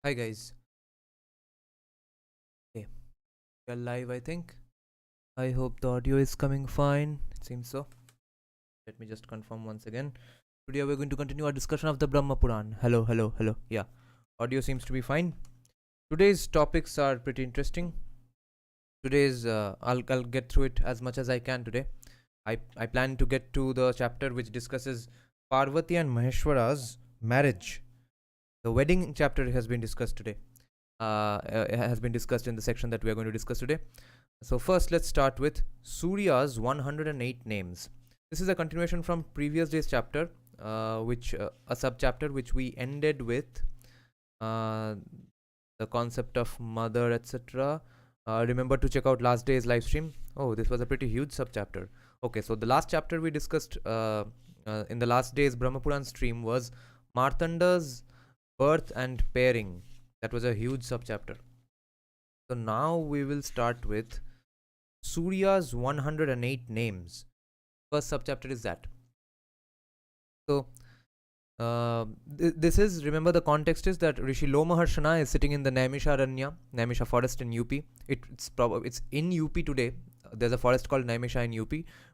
Hi guys. Okay, we are live I think. I hope the audio is coming fine. It seems so. Let me just confirm once again. Today we're going to continue our discussion of the Brahma Puran. Hello, hello, hello. Yeah. Audio seems to be fine. Today's topics are pretty interesting. Today's I'll get through it as much as I can today. I plan to get to the chapter which discusses Parvati and Maheshwara's marriage. The wedding chapter has been discussed today. Has been discussed in the section that we are going to discuss today. So first, let's start with Surya's 108 names. This is a continuation from previous day's chapter, which a sub-chapter which we ended with the concept of mother, etc. Remember to check out last day's live stream. Oh, this was a pretty huge sub-chapter. Okay, so the last chapter we discussed in the last day's Brahma Puran stream was Martanda's birth and pairing. That was a huge sub-chapter. So now we will start with Surya's 108 names. First sub-chapter is that. So this is, remember the context is that Rishi Lomaharshana is sitting in the Naimisha forest in UP. It's in UP today. There's a forest called Naimisha in UP.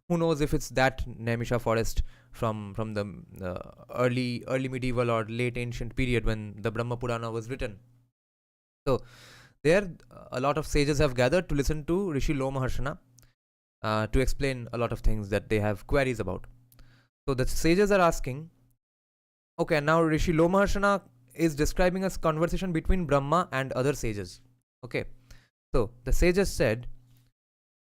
Who knows if it's that Naimisha forest from the early medieval or late ancient period when the Brahma Purana was written. So there a lot of sages have gathered to listen to Rishi Lomaharshana to explain a lot of things that they have queries about. So the sages are asking, okay, now Rishi Lomaharshana is describing a conversation between Brahma and other sages. Okay, so the sages said,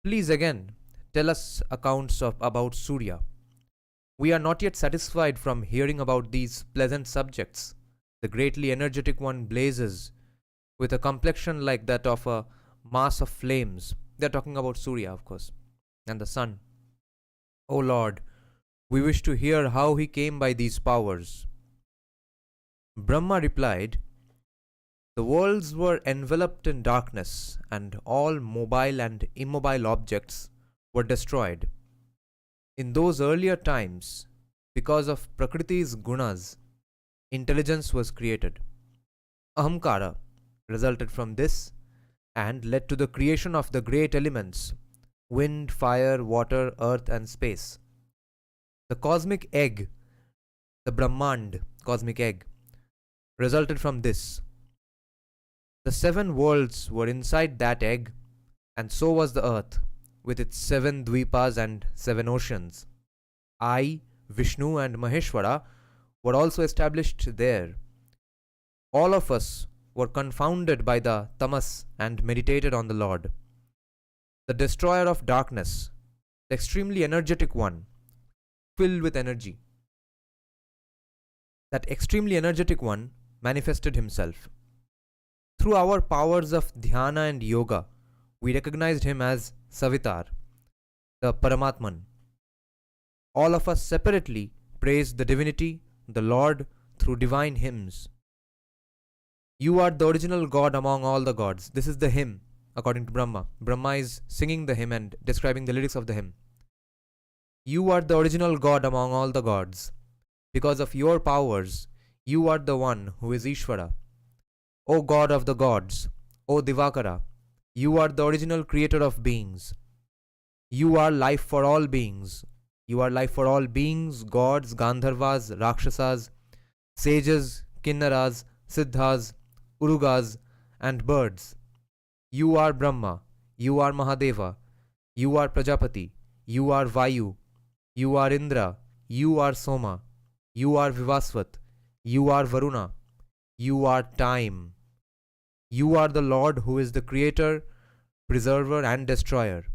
please again tell us accounts about Surya. We are not yet satisfied from hearing about these pleasant subjects. The greatly energetic one blazes with a complexion like that of a mass of flames. They're talking about Surya, of course, and the sun. O Lord, we wish to hear how he came by these powers. Brahma replied, the worlds were enveloped in darkness, and all mobile and immobile objects were destroyed. In those earlier times, because of Prakriti's gunas, intelligence was created. Ahamkara resulted from this and led to the creation of the great elements wind, fire, water, earth, and space. The cosmic egg, the Brahmand, cosmic egg, resulted from this. The 7 worlds were inside that egg, and so was the earth, with its 7 dvipas and 7 oceans. I, Vishnu, and Maheshvara were also established there. All of us were confounded by the tamas and meditated on the Lord. The destroyer of darkness, the extremely energetic one, filled with energy. That extremely energetic one manifested himself. Through our powers of dhyana and yoga, we recognized him as Savitar, the Paramatman. All of us separately praised the divinity, the Lord, through divine hymns. You are the original God among all the gods. This is the hymn, according to Brahma. Brahma is singing the hymn and describing the lyrics of the hymn. You are the original God among all the gods. Because of your powers, you are the one who is Ishvara. O God of the gods, O Divakara, you are the original creator of beings. You are life for all beings. You are life for all beings, gods, Gandharvas, Rakshasas, sages, Kinnaras, Siddhas, Urugas, and birds. You are Brahma. You are Mahadeva. You are Prajapati. You are Vayu. You are Indra. You are Soma. You are Vivasvat. You are Varuna. You are time. You are the Lord who is the creator, preserver, and destroyer.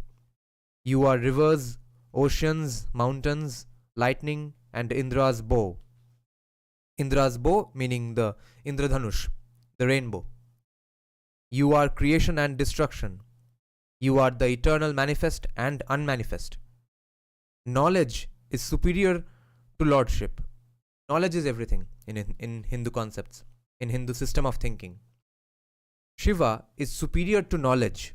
You are rivers, oceans, mountains, lightning, and Indra's bow. Indra's bow meaning the Indradhanush, the rainbow. You are creation and destruction. You are the eternal manifest and unmanifest. Knowledge is superior to lordship. Knowledge is everything in Hindu concepts, in Hindu system of thinking. Shiva is superior to knowledge.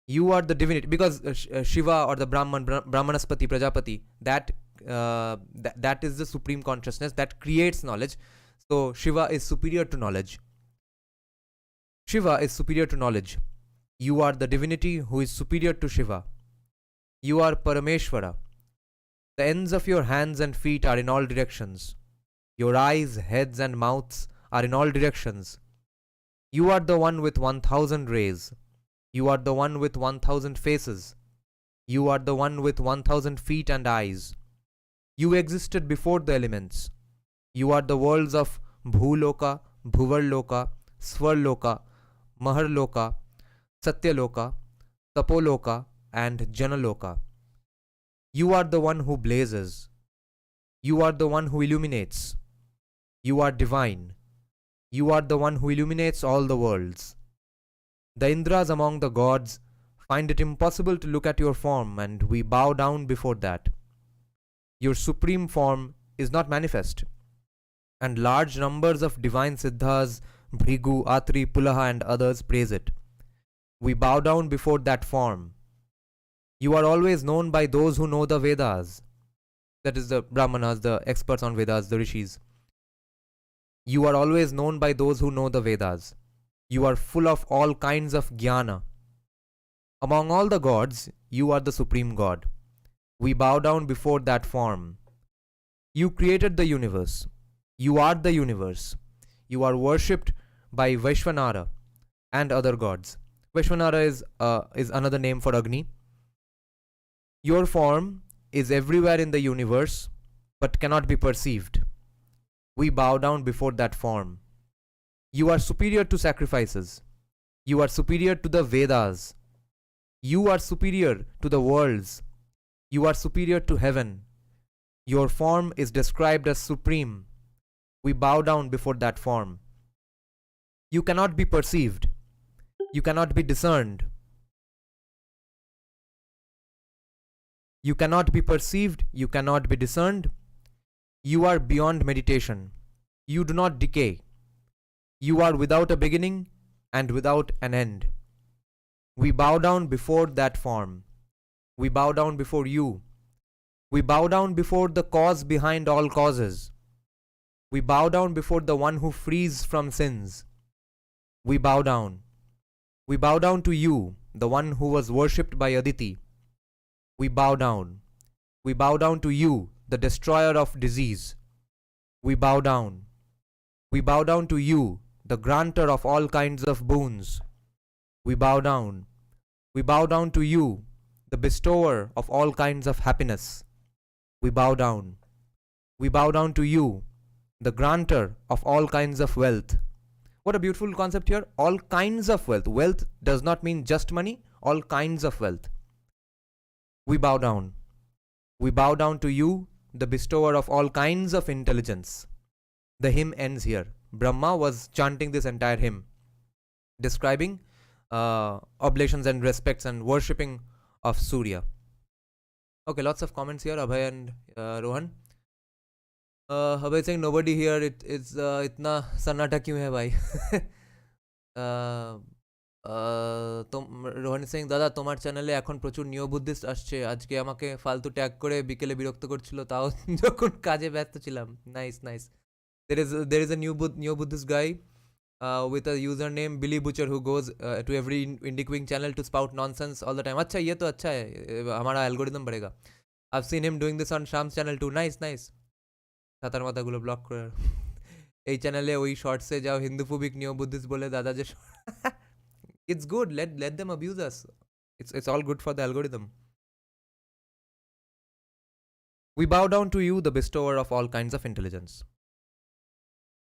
You are the divinity, because Shiva or the Brahmanaspati, Prajapati, that is the supreme consciousness that creates knowledge. So Shiva is superior to knowledge. Shiva is superior to knowledge. You are the divinity who is superior to Shiva. You are Parameshvara. The ends of your hands and feet are in all directions. Your eyes, heads, and mouths are in all directions. You are the one with 1,000 rays. You are the one with 1,000 faces. You are the one with 1,000 feet and eyes. You existed before the elements. You are the worlds of Bhuloka, Bhuvarloka, Swarloka, Maharloka, Satyaloka, Tapoloka, and Janaloka. You are the one who blazes. You are the one who illuminates. You are divine. You are the one who illuminates all the worlds. The Indras among the gods find it impossible to look at your form, and we bow down before that. Your supreme form is not manifest, and large numbers of divine siddhas, Bhrigu, Atri, Pulaha, and others praise it. We bow down before that form. You are always known by those who know the Vedas. That is the Brahmanas, the experts on Vedas, the Rishis. You are always known by those who know the Vedas. You are full of all kinds of jnana. Among all the gods, you are the supreme god. We bow down before that form. You created the universe. You are the universe. You are worshipped by Vaishvanara and other gods. Vaishvanara is another name for Agni. Your form is everywhere in the universe but cannot be perceived. We bow down before that form. You are superior to sacrifices. You are superior to the Vedas. You are superior to the worlds. You are superior to heaven. Your form is described as supreme. We bow down before that form. You cannot be perceived. You cannot be discerned. You cannot be perceived. You cannot be discerned. You are beyond meditation. You do not decay. You are without a beginning and without an end. We bow down before that form. We bow down before you. We bow down before the cause behind all causes. We bow down before the one who frees from sins. We bow down. We bow down to you, the one who was worshipped by Aditi. We bow down. We bow down to you, the destroyer of disease. We bow down. We bow down to you, the granter of all kinds of boons. We bow down. We bow down to you, the bestower of all kinds of happiness. We bow down. We bow down to you, the granter of all kinds of wealth. What a beautiful concept here. All kinds of wealth. Wealth does not mean just money, all kinds of wealth. We bow down. We bow down to you, the bestower of all kinds of intelligence. The hymn ends here. Brahma was chanting this entire hymn, describing oblations and respects and worshipping of Surya. Okay, lots of comments here. Abhay and Rohan. Abhay saying nobody here. It's itna sannata kyun hai bhai? Rohan Singh দাদা তোমার চ্যানেলে এখন প্রচুর new Buddhist আসছে, আজকে আমাকে ফালতু tag করে বিকেলে বিরক্ত করছিল, তাও যখন কাজে ব্যস্ত ছিলাম। Nice nice. there is a new Buddhist guy with a username Billy Butcher who goes to every Indie Queen channel to spout nonsense all the time. अच्छा ये तो अच्छा है, हमारा algorithm बढ़ेगा। I've seen him doing this on Sham's channel too. Nice nice। ছাতার মাথাগুলো block করে এই চ্যানেলে ওই শর্টসে যাও হিন্দুফোবিক নিউ বুদ্ধিস্ট বলে দাদা যে it's good, let them abuse us. It's all good for the algorithm. We bow down to you, the bestower of all kinds of intelligence.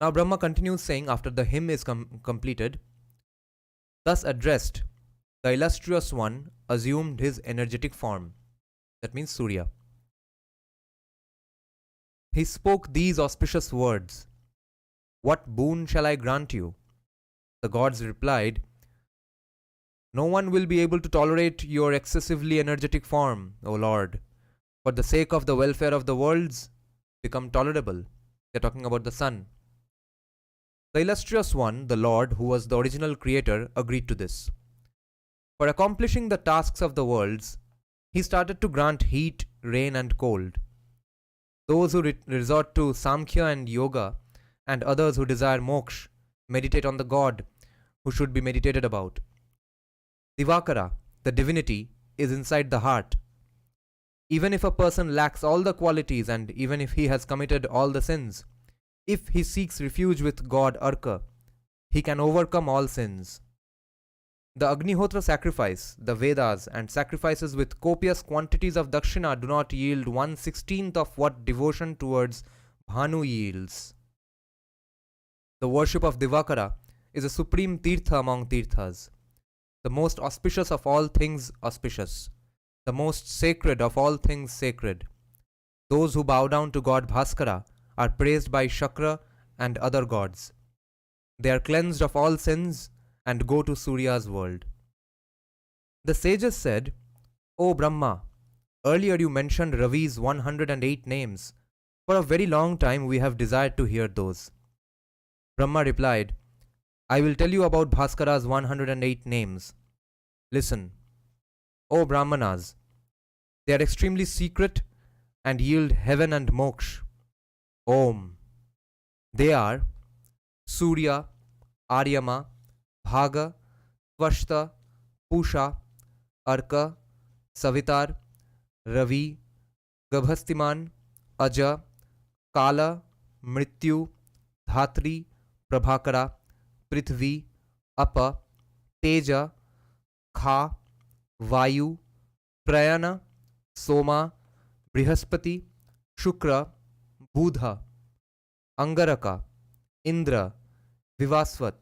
Now Brahma continues saying, after the hymn is completed, thus addressed, the illustrious one assumed his energetic form. That means Surya. He spoke these auspicious words. What boon shall I grant you? The gods replied, no one will be able to tolerate your excessively energetic form, O Lord. For the sake of the welfare of the worlds, become tolerable. They're talking about the sun. The illustrious one, the Lord, who was the original creator, agreed to this. For accomplishing the tasks of the worlds, he started to grant heat, rain and cold. Those who resort to Samkhya and Yoga, and others who desire moksha, meditate on the God, who should be meditated about. Divakara, the divinity, is inside the heart. Even if a person lacks all the qualities and even if he has committed all the sins, if he seeks refuge with God Arka, he can overcome all sins. The Agnihotra sacrifice, the Vedas, and sacrifices with copious quantities of dakshina do not yield 1/16th of what devotion towards Bhanu yields. The worship of Divakara is a supreme tirtha among tirthas, the most auspicious of all things auspicious, the most sacred of all things sacred. Those who bow down to God Bhaskara are praised by Shakra and other gods. They are cleansed of all sins and go to Surya's world. The sages said, O Brahma, earlier you mentioned Ravi's 108 names. For a very long time we have desired to hear those. Brahma replied, I will tell you about Bhaskara's 108 names. Listen, O Brahmanas, they are extremely secret and yield heaven and moksha. Om. They are Surya, Aryama, Bhaga, Tvashta, Pusha, Arka, Savitar, Ravi, Gabhastiman, Aja, Kala, Mrityu, Dhatri, Prabhakara, Prithvi, Apa, Teja, Kha, Vayu, Prayana, Soma, Brihaspati, Shukra, Budha, Angaraka, Indra, Vivasvat,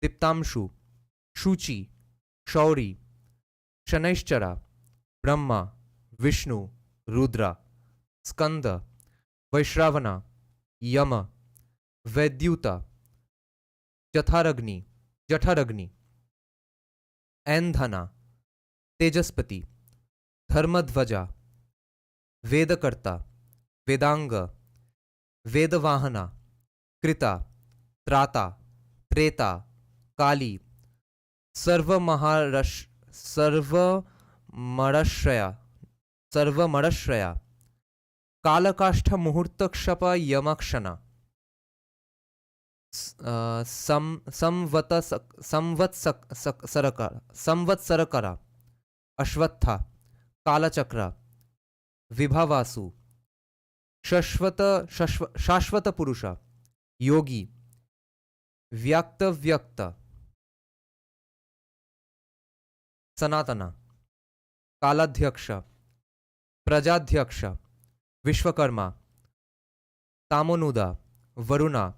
Diptamshu, Shuchi, Shauri, Shanaishchara, Brahma, Vishnu, Rudra, Skanda, Vaishravana, Yama, Vedyuta, Jatharagni, Andhana, Tejaspati, Dharmadvaja, Vedakarta, Vedanga, Vedavahana, Krita, Trata, Treta, Kali, Sarvamarashraya, Kalakashtha Muhurtakshapa Yamakshana, Samvatsarakara, Ashvatha, Kalachakra, Vibhavasu, Shashvata Purusha, Yogi, Vyakta, Sanatana, Kaladhyaksha, Prajadhyaksha, Vishwakarma, Tamonuda, Varuna,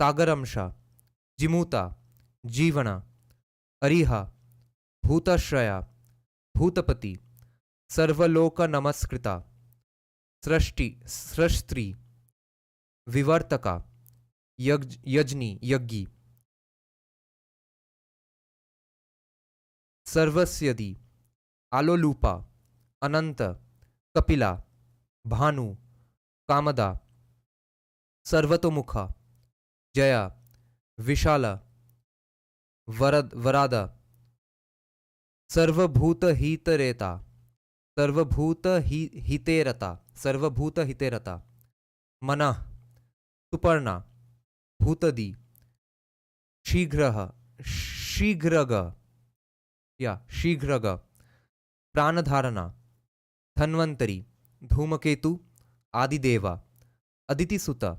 Sagaramsha, Jimuta, Jivana, Ariha, Bhutashraya, Bhutapati, Sarvaloka Namaskrita, Srashtri, Vivartaka, Yajni, Sarvasyadi, Alolupa, Ananta, Kapila, Bhanu, Kamada, Sarvatomukha, Jaya, Vishala, Varada, Sarvabhuta Hiterata, Mana, Suparna, Bhutadi, Shigraga, Pranadharana, Dhanvantari, Dhumaketu, Adideva, Aditi Sutta,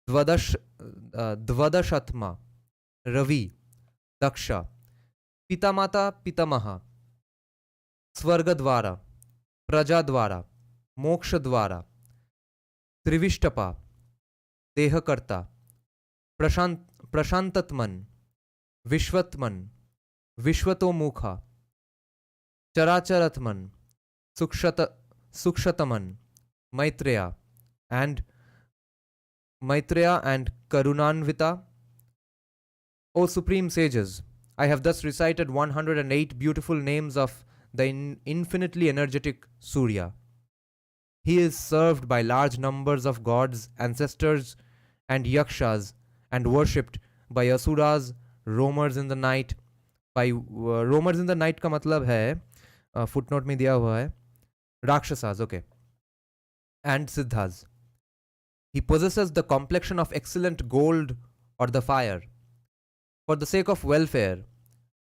Dvadashatma, Ravi, Daksha, Pitamata Pitamaha, Svargadvara, Prajadvara, Mokshadvara, Trivishtapa, Dehakarta, Prashantatman, Vishwatman, Vishwatomukha, Characharatman, Sukshataman, Maitreya and Karunanvita. O Supreme Sages, I have thus recited 108 beautiful names of the infinitely energetic Surya. He is served by large numbers of gods, ancestors, and yakshas, and worshipped by asuras, roamers in the night. By roamers in the night का मतलब है footnote में दिया हुआ है rakshasas, okay, and siddhas. He possesses the complexion of excellent gold or the fire. For the sake of welfare,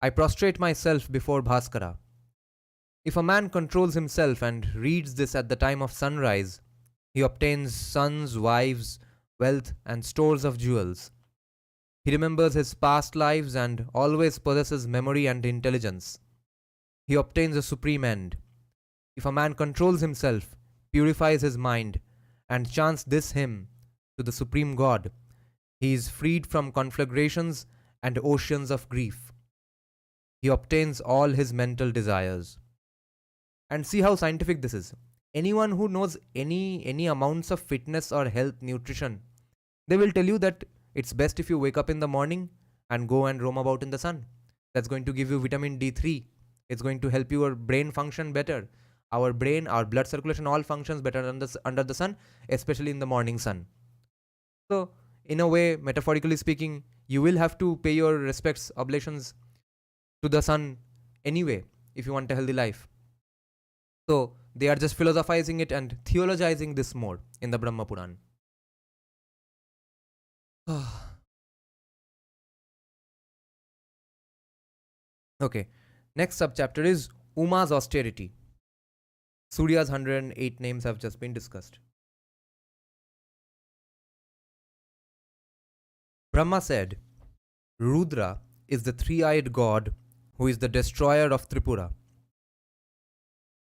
I prostrate myself before Bhaskara. If a man controls himself and reads this at the time of sunrise, he obtains sons, wives, wealth, and stores of jewels. He remembers his past lives and always possesses memory and intelligence. He obtains a supreme end. If a man controls himself, purifies his mind, and chants this hymn to the Supreme God, he is freed from conflagrations and oceans of grief. He obtains all his mental desires. And see how scientific this is. Anyone who knows any amounts of fitness or health, nutrition, they will tell you that it's best if you wake up in the morning and go and roam about in the sun. That's going to give you vitamin D3. It's going to help your brain function better. Our brain, our blood circulation, all functions better under the sun, especially in the morning sun. So, in a way, metaphorically speaking, you will have to pay your respects, oblations to the sun anyway if you want a healthy life. So, they are just philosophizing it and theologizing this more in the Brahma Purana. Okay, next subchapter is Uma's austerity. Surya's 108 names have just been discussed. Brahma said, Rudra is the three-eyed god who is the destroyer of Tripura.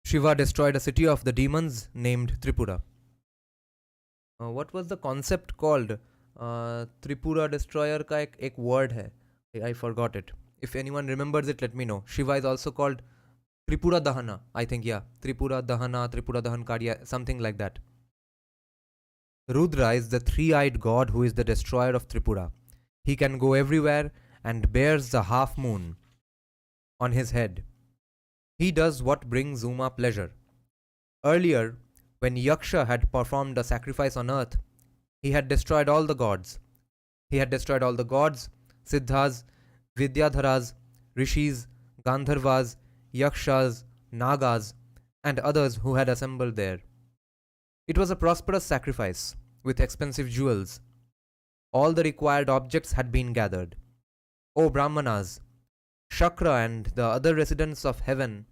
Shiva destroyed a city of the demons named Tripura. What was the concept called? Tripura destroyer ka ek word hai. I forgot it. If anyone remembers it, let me know. Shiva is also called Tripura Dahana. I think, yeah. Tripura Dahana, Tripura Dahan Karya, something like that. Rudra is the three-eyed god who is the destroyer of Tripura. He can go everywhere and bears the half moon on his head. He does what brings Uma pleasure. Earlier, when Yaksha had performed a sacrifice on earth, he had destroyed all the gods. He had destroyed all the gods, Siddhas, Vidyadharas, Rishis, Gandharvas, Yakshas, Nagas, and others who had assembled there. It was a prosperous sacrifice with expensive jewels. All the required objects had been gathered. O Brahmanas, Shakra and the other residents of heaven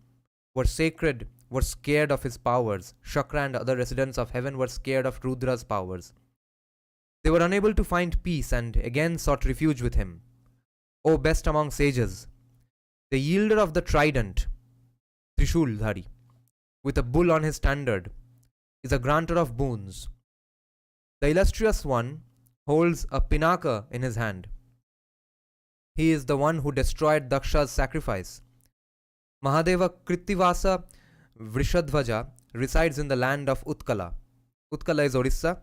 were scared of his powers. Shakra and other residents of heaven were scared of Rudra's powers. They were unable to find peace and again sought refuge with him. O best among sages, the yielder of the trident, Trishuldhari, with a bull on his standard, is a granter of boons. The illustrious one holds a pinaka in his hand. He is the one who destroyed Daksha's sacrifice. Mahadeva Kritivasa Vrishadhvaja resides in the land of Utkala. Utkala is Orissa.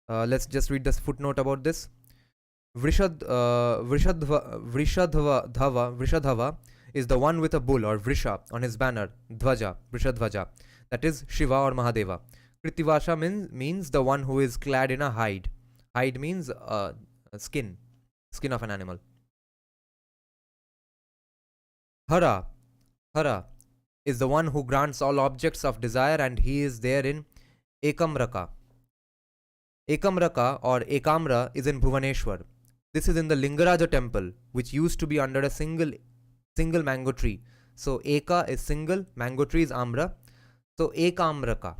Let's just read this footnote about this. Vrishadhava is the one with a bull or Vrisha on his banner, Dhvaja, Vrishadhvaja. That is Shiva or Mahadeva. Kritivasha means the one who is clad in a hide. Hide means skin of an animal. Hara is the one who grants all objects of desire, and he is there in Ekamraka. Ekamraka or Ekamra is in Bhuvaneshwar. This is in the Lingaraja temple, which used to be under a single mango tree. So Eka is single, mango tree is Amra. So Ekamraka.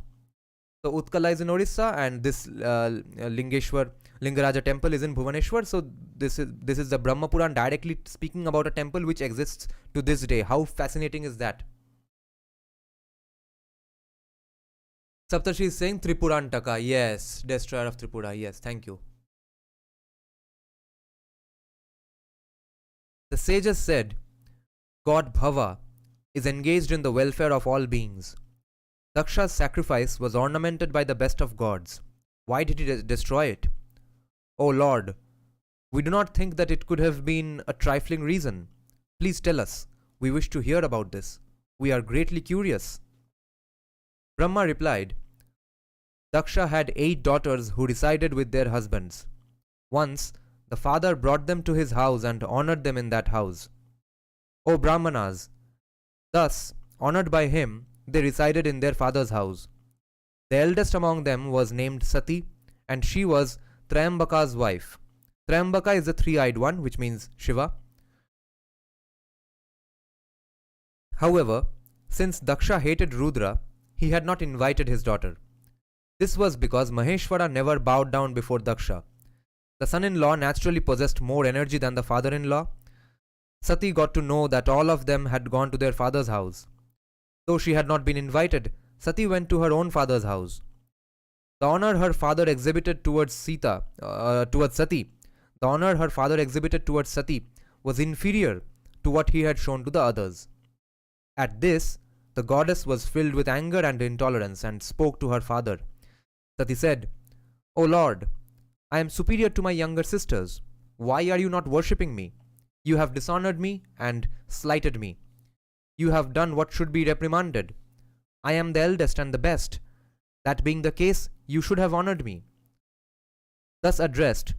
So Utkala is in Orissa, and this Lingaraja temple is in Bhuvaneshwar. So this is the Brahma Purana directly speaking about a temple which exists to this day. How fascinating is that? Saptarshi is saying Tripurantaka. Yes, destroyer of Tripura. Yes, thank you. The sages said, God Bhava is engaged in the welfare of all beings. Daksha's sacrifice was ornamented by the best of gods. Why did he destroy it? O Lord, we do not think that it could have been a trifling reason. Please tell us. We wish to hear about this. We are greatly curious. Brahma replied, Daksha had 8 daughters who resided with their husbands. Once, the father brought them to his house and honored them in that house. O Brahmanas, thus, honored by him, they resided in their father's house. The eldest among them was named Sati, and she was Trayambaka's wife. Triambaka is the three-eyed one, which means Shiva. However, since Daksha hated Rudra, he had not invited his daughter. This was because Maheshvara never bowed down before Daksha. The son-in-law naturally possessed more energy than the father-in-law. Sati got to know that all of them had gone to their father's house. Though she had not been invited, Sati went to her own father's house. The honor her father exhibited towards Sati, was inferior to what he had shown to the others. At this, the goddess was filled with anger and intolerance and spoke to her father. Sati said, "O Lord, I am superior to my younger sisters. Why are you not worshipping me? You have dishonored me and slighted me. You have done what should be reprimanded. I am the eldest and the best. That being the case, you should have honored me." Thus addressed,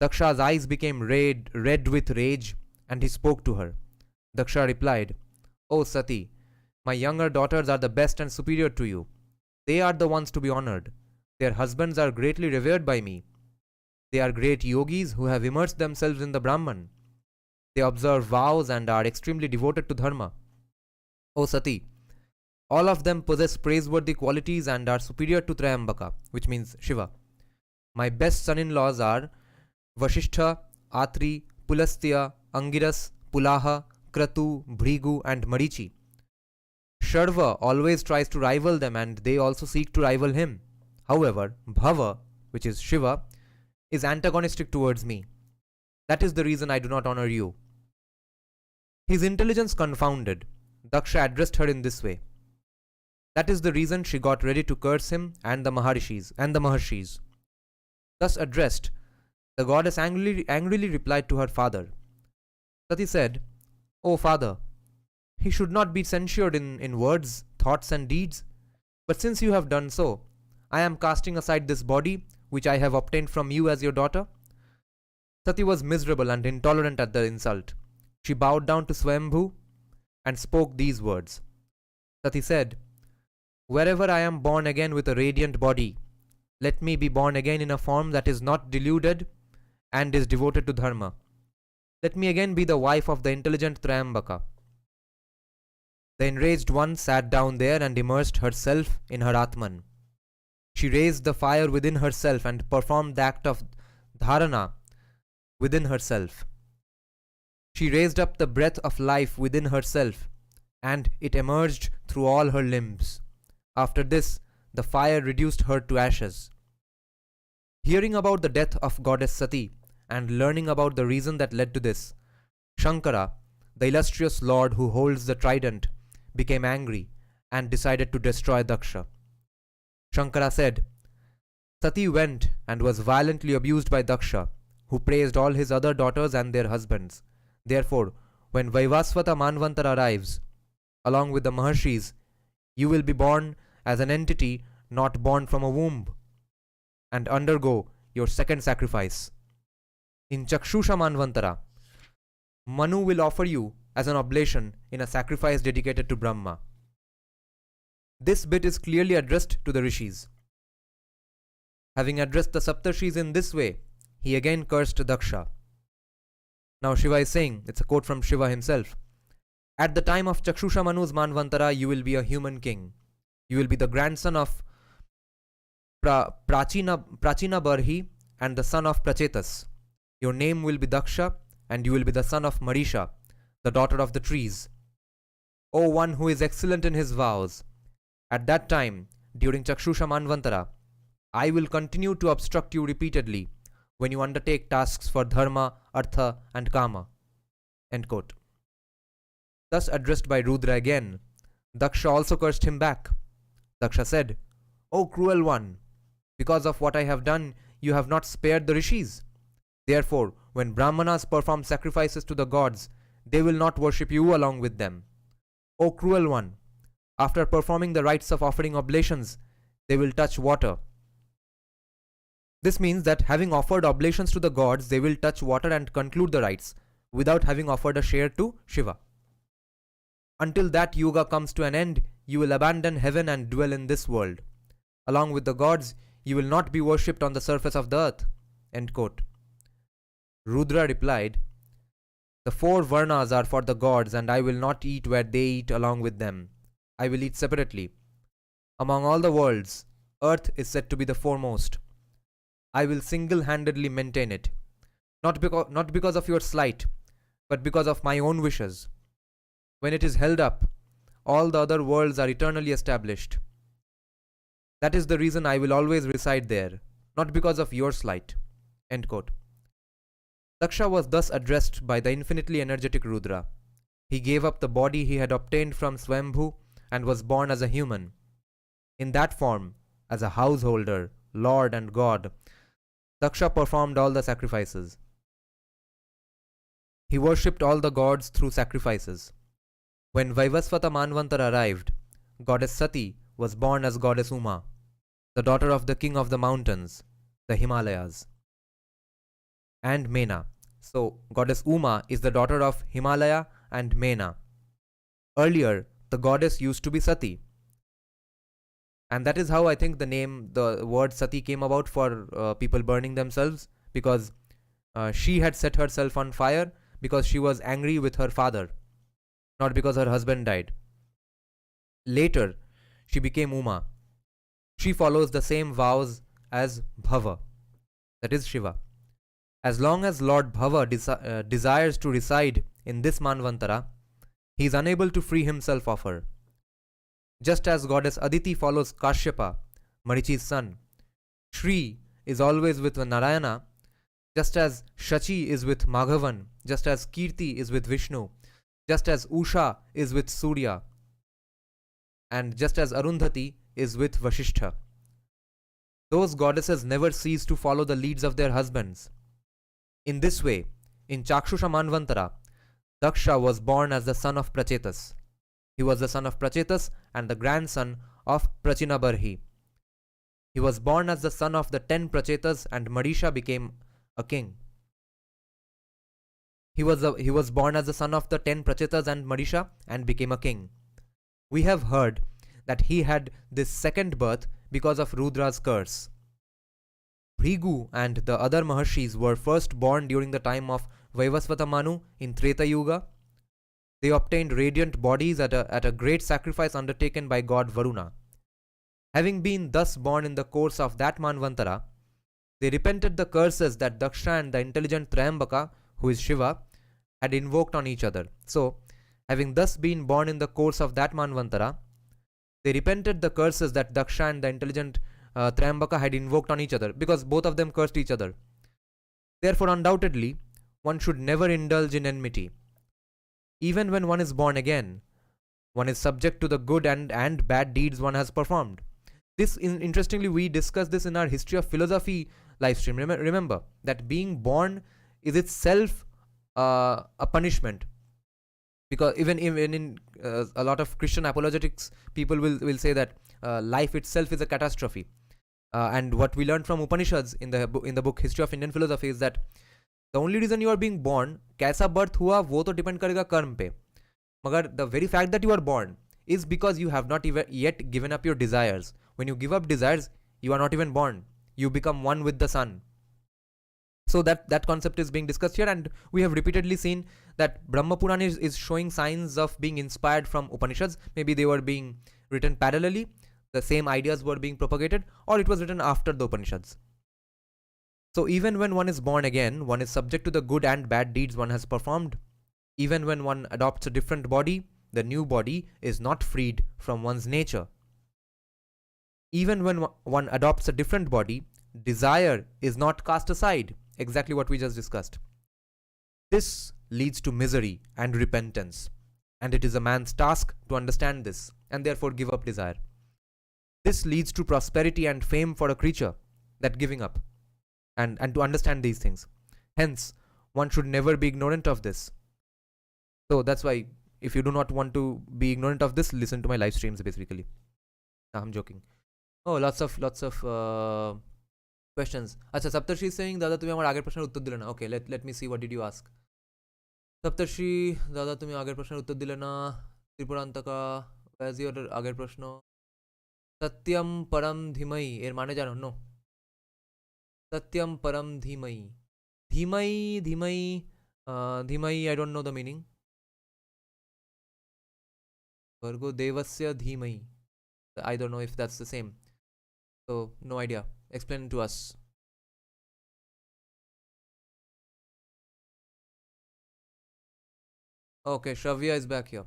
Daksha's eyes became red with rage, and he spoke to her. Daksha replied, "O Sati, my younger daughters are the best and superior to you. They are the ones to be honored. Their husbands are greatly revered by me. They are great yogis who have immersed themselves in the Brahman. They observe vows and are extremely devoted to Dharma. O Sati, all of them possess praiseworthy qualities and are superior to Triambaka, which means Shiva. My best son-in-laws are Vasishtha, Atri, Pulastya, Angiras, Pulaha, Kratu, Bhrigu and Marichi. Sharva always tries to rival them and they also seek to rival him. However, Bhava, which is Shiva, is antagonistic towards me. That is the reason I do not honor you." His intelligence confounded, Daksha addressed her in this way. That is the reason she got ready to curse him and the Maharshis. Thus addressed, the goddess angrily replied to her father. Sati said, "O father, he should not be censured in words, thoughts and deeds. But since you have done so, I am casting aside this body which I have obtained from you as your daughter." Sati was miserable and intolerant at the insult. She bowed down to Swayambhu and spoke these words. Sati said, "Wherever I am born again with a radiant body, let me be born again in a form that is not deluded and is devoted to Dharma. Let me again be the wife of the intelligent Triambaka." The enraged one sat down there and immersed herself in her Atman. She raised the fire within herself and performed the act of dharana within herself. She raised up the breath of life within herself, and it emerged through all her limbs. After this, the fire reduced her to ashes. Hearing about the death of goddess Sati and learning about the reason that led to this, Shankara, the illustrious lord who holds the trident, became angry and decided to destroy Daksha. Shankara said, "Sati went and was violently abused by Daksha, who praised all his other daughters and their husbands. Therefore, when Vaivasvata Manvantara arrives, along with the Maharshis, you will be born as an entity not born from a womb, and undergo your second sacrifice. In Chakshusha Manvantara, Manu will offer you as an oblation in a sacrifice dedicated to Brahma." This bit is clearly addressed to the rishis. Having addressed the Saptarshis in this way, he again cursed Daksha. Now Shiva is saying, it's a quote from Shiva himself, "At the time of Chakshusha Manu's Manvantara, you will be a human king. You will be the grandson of Prachina Barhi and the son of Prachetas. Your name will be Daksha, and you will be the son of Marisha, the daughter of the trees. O one who is excellent in his vows, at that time, during Chakshusha Manvantara, I will continue to obstruct you repeatedly when you undertake tasks for Dharma, Artha and Kama." End quote. Thus addressed by Rudra again, Daksha also cursed him back. Daksha said, "O cruel one, because of what I have done, you have not spared the rishis. Therefore, when Brahmanas perform sacrifices to the gods, they will not worship you along with them. O cruel one, after performing the rites of offering oblations, they will touch water." This means that having offered oblations to the gods, they will touch water and conclude the rites, without having offered a share to Shiva. Until that yuga comes to an end, you will abandon heaven and dwell in this world. Along with the gods, you will not be worshipped on the surface of the earth. End quote. Rudra replied, "The four varnas are for the gods, and I will not eat where they eat along with them. I will eat separately. Among all the worlds, earth is said to be the foremost. I will single handedly maintain it, not because of your slight, but because of my own wishes. When it is held up, all the other worlds are eternally established. That is the reason I will always reside there, not because of your slight." End quote. Daksha was thus addressed by the infinitely energetic Rudra. He gave up the body he had obtained from Swambhu and was born as a human. In that form, as a householder, lord, and god, Daksha performed all the sacrifices. He worshipped all the gods through sacrifices. When Vaivasvata Manvantara arrived, goddess Sati was born as goddess Uma, the daughter of the king of the mountains, the Himalayas, and Mena. So, goddess Uma is the daughter of Himalaya and Mena. Earlier, the goddess used to be Sati. And that is how I think the word Sati came about for people burning themselves, because she had set herself on fire because she was angry with her father, not because her husband died. Later, she became Uma. She follows the same vows as Bhava, that is Shiva. As long as Lord Bhava desires to reside in this Manvantara, he is unable to free himself of her. Just as goddess Aditi follows Kashyapa, Marichi's son, Shri is always with Narayana, just as Shachi is with Maghavan, just as Kirti is with Vishnu, just as Usha is with Surya, and just as Arundhati is with Vasishtha. Those goddesses never cease to follow the leads of their husbands. In this way, in Chakshusha Manvantara, Daksha was born as the son of Prachetas. He was the son of Prachetas and the grandson of Prachinabarhi. He was born as the son of the 10 Prachetas, and Marisha became a king. He was born as the son of the 10 Prachetas and Marisha and became a king. We have heard that he had this second birth because of Rudra's curse. Bhrigu and the other Maharshis were first born during the time of Vaivasvata Manu in Treta Yuga. They obtained radiant bodies at a great sacrifice undertaken by god Varuna. Having been thus born in the course of that Manvantara, they repented the curses that Daksha and the intelligent Trayambaka, who is Shiva, had invoked on each other. So, having thus been born in the course of that Manvantara, they repented the curses that Daksha and the intelligent Trayambaka had invoked on each other, because both of them cursed each other. Therefore, undoubtedly, one should never indulge in enmity. Even when one is born again, one is subject to the good and bad deeds one has performed. Interestingly, we discussed this in our History of Philosophy live stream. Remember that being born is itself a punishment. Because even in a lot of Christian apologetics, people will say that life itself is a catastrophe. And what we learned from Upanishads in the book History of Indian Philosophy is that the only reason you are being born, कैसा birth हुआ वो तो depend करेगा कर्म पे, मगर the very fact that you are born is because you have not even yet given up your desires. When you give up desires, you are not even born. You become one with the sun. So that concept is being discussed here, and we have repeatedly seen that Brahma Purana is showing signs of being inspired from Upanishads. Maybe they were being written parallelly, the same ideas were being propagated, or it was written after the Upanishads. So even when one is born again, one is subject to the good and bad deeds one has performed. Even when one adopts a different body, the new body is not freed from one's nature. Even when one adopts a different body, desire is not cast aside. Exactly what we just discussed. This leads to misery and repentance, and it is a man's task to understand this and therefore give up desire. This leads to prosperity and fame for a creature, that giving up, and to understand these things. Hence, one should never be ignorant of this. So that's why, if you do not want to be ignorant of this, listen to my live streams basically. I'm joking. Oh, lots of questions. Acha, Saptarshi is saying, Dada, tumi amar ager prashner uttor dile na. Okay, let me see, what did you ask? Saptarshi, Dada, tumi ager prashner uttor dile na. Tripurantaka, where's your ager prashno? Satyam param dhimai, er mane jano? No. Satyam param dhimai. Dhimai, dhimai, dhimai, I don't know the meaning. Vargo devasya dhimai. I don't know if that's the same. So, no idea. Explain it to us. Okay, Shravya is back here.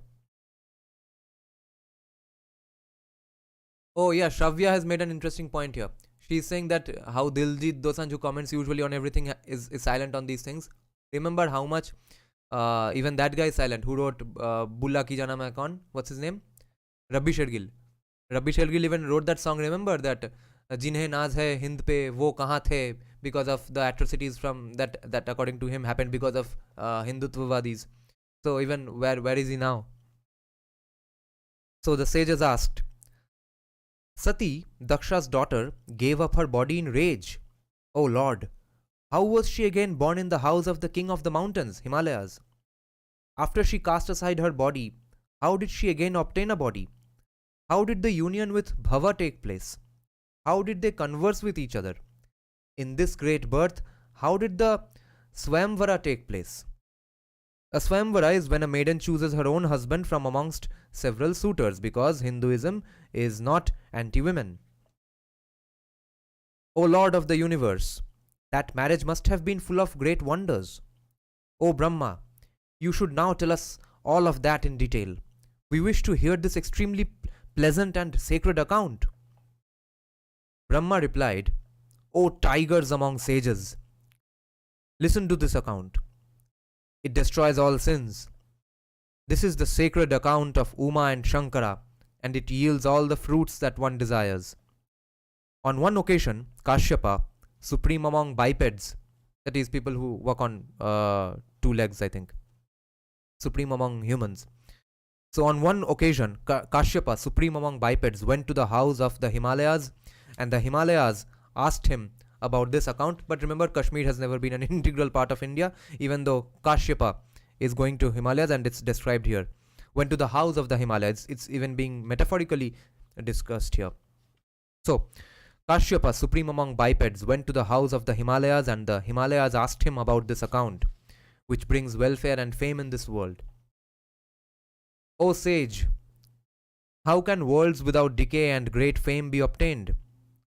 Oh yeah, Shravya has made an interesting point here. She's saying that how Diljit Dosanjh, who comments usually on everything, is silent on these things. Remember how much even that guy is silent who wrote Bulla Ki Jana Main Kaun? What's his name? Rabbi Shergill. Rabbi Shergill even wrote that song. Remember that जिन्हें नाज है हिंद पे वो कहाँ थे, because of the atrocities from that according to him happened because of Hindutvavadis. So even where is he now? So the sages asked, Sati, Daksha's daughter, gave up her body in rage. O Lord, how was she again born in the house of the king of the mountains, Himalayas? After she cast aside her body, how did she again obtain a body? How did the union with Bhava take place? How did they converse with each other? In this great birth, how did the Swamvara take place? A Swamvara is when a maiden chooses her own husband from amongst several suitors, because Hinduism is not anti-women. O Lord of the universe, that marriage must have been full of great wonders. O Brahma, you should now tell us all of that in detail. We wish to hear this extremely pleasant and sacred account. Brahma replied, O tigers among sages, listen to this account. It destroys all sins. This is the sacred account of Uma and Shankara, and it yields all the fruits that one desires. On one occasion, Kashyapa, supreme among bipeds, that is, people who walk on two legs, I think, supreme among humans. So on one occasion, Kashyapa, supreme among bipeds, went to the house of the Himalayas, and the Himalayas asked him about this account. But remember, Kashmir has never been an integral part of India, even though Kashyapa is going to Himalayas and it's described here. Went to the house of the Himalayas. It's even being metaphorically discussed here. So, Kashyapa, supreme among bipeds, went to the house of the Himalayas, and the Himalayas asked him about this account, which brings welfare and fame in this world. O sage, how can worlds without decay and great fame be obtained?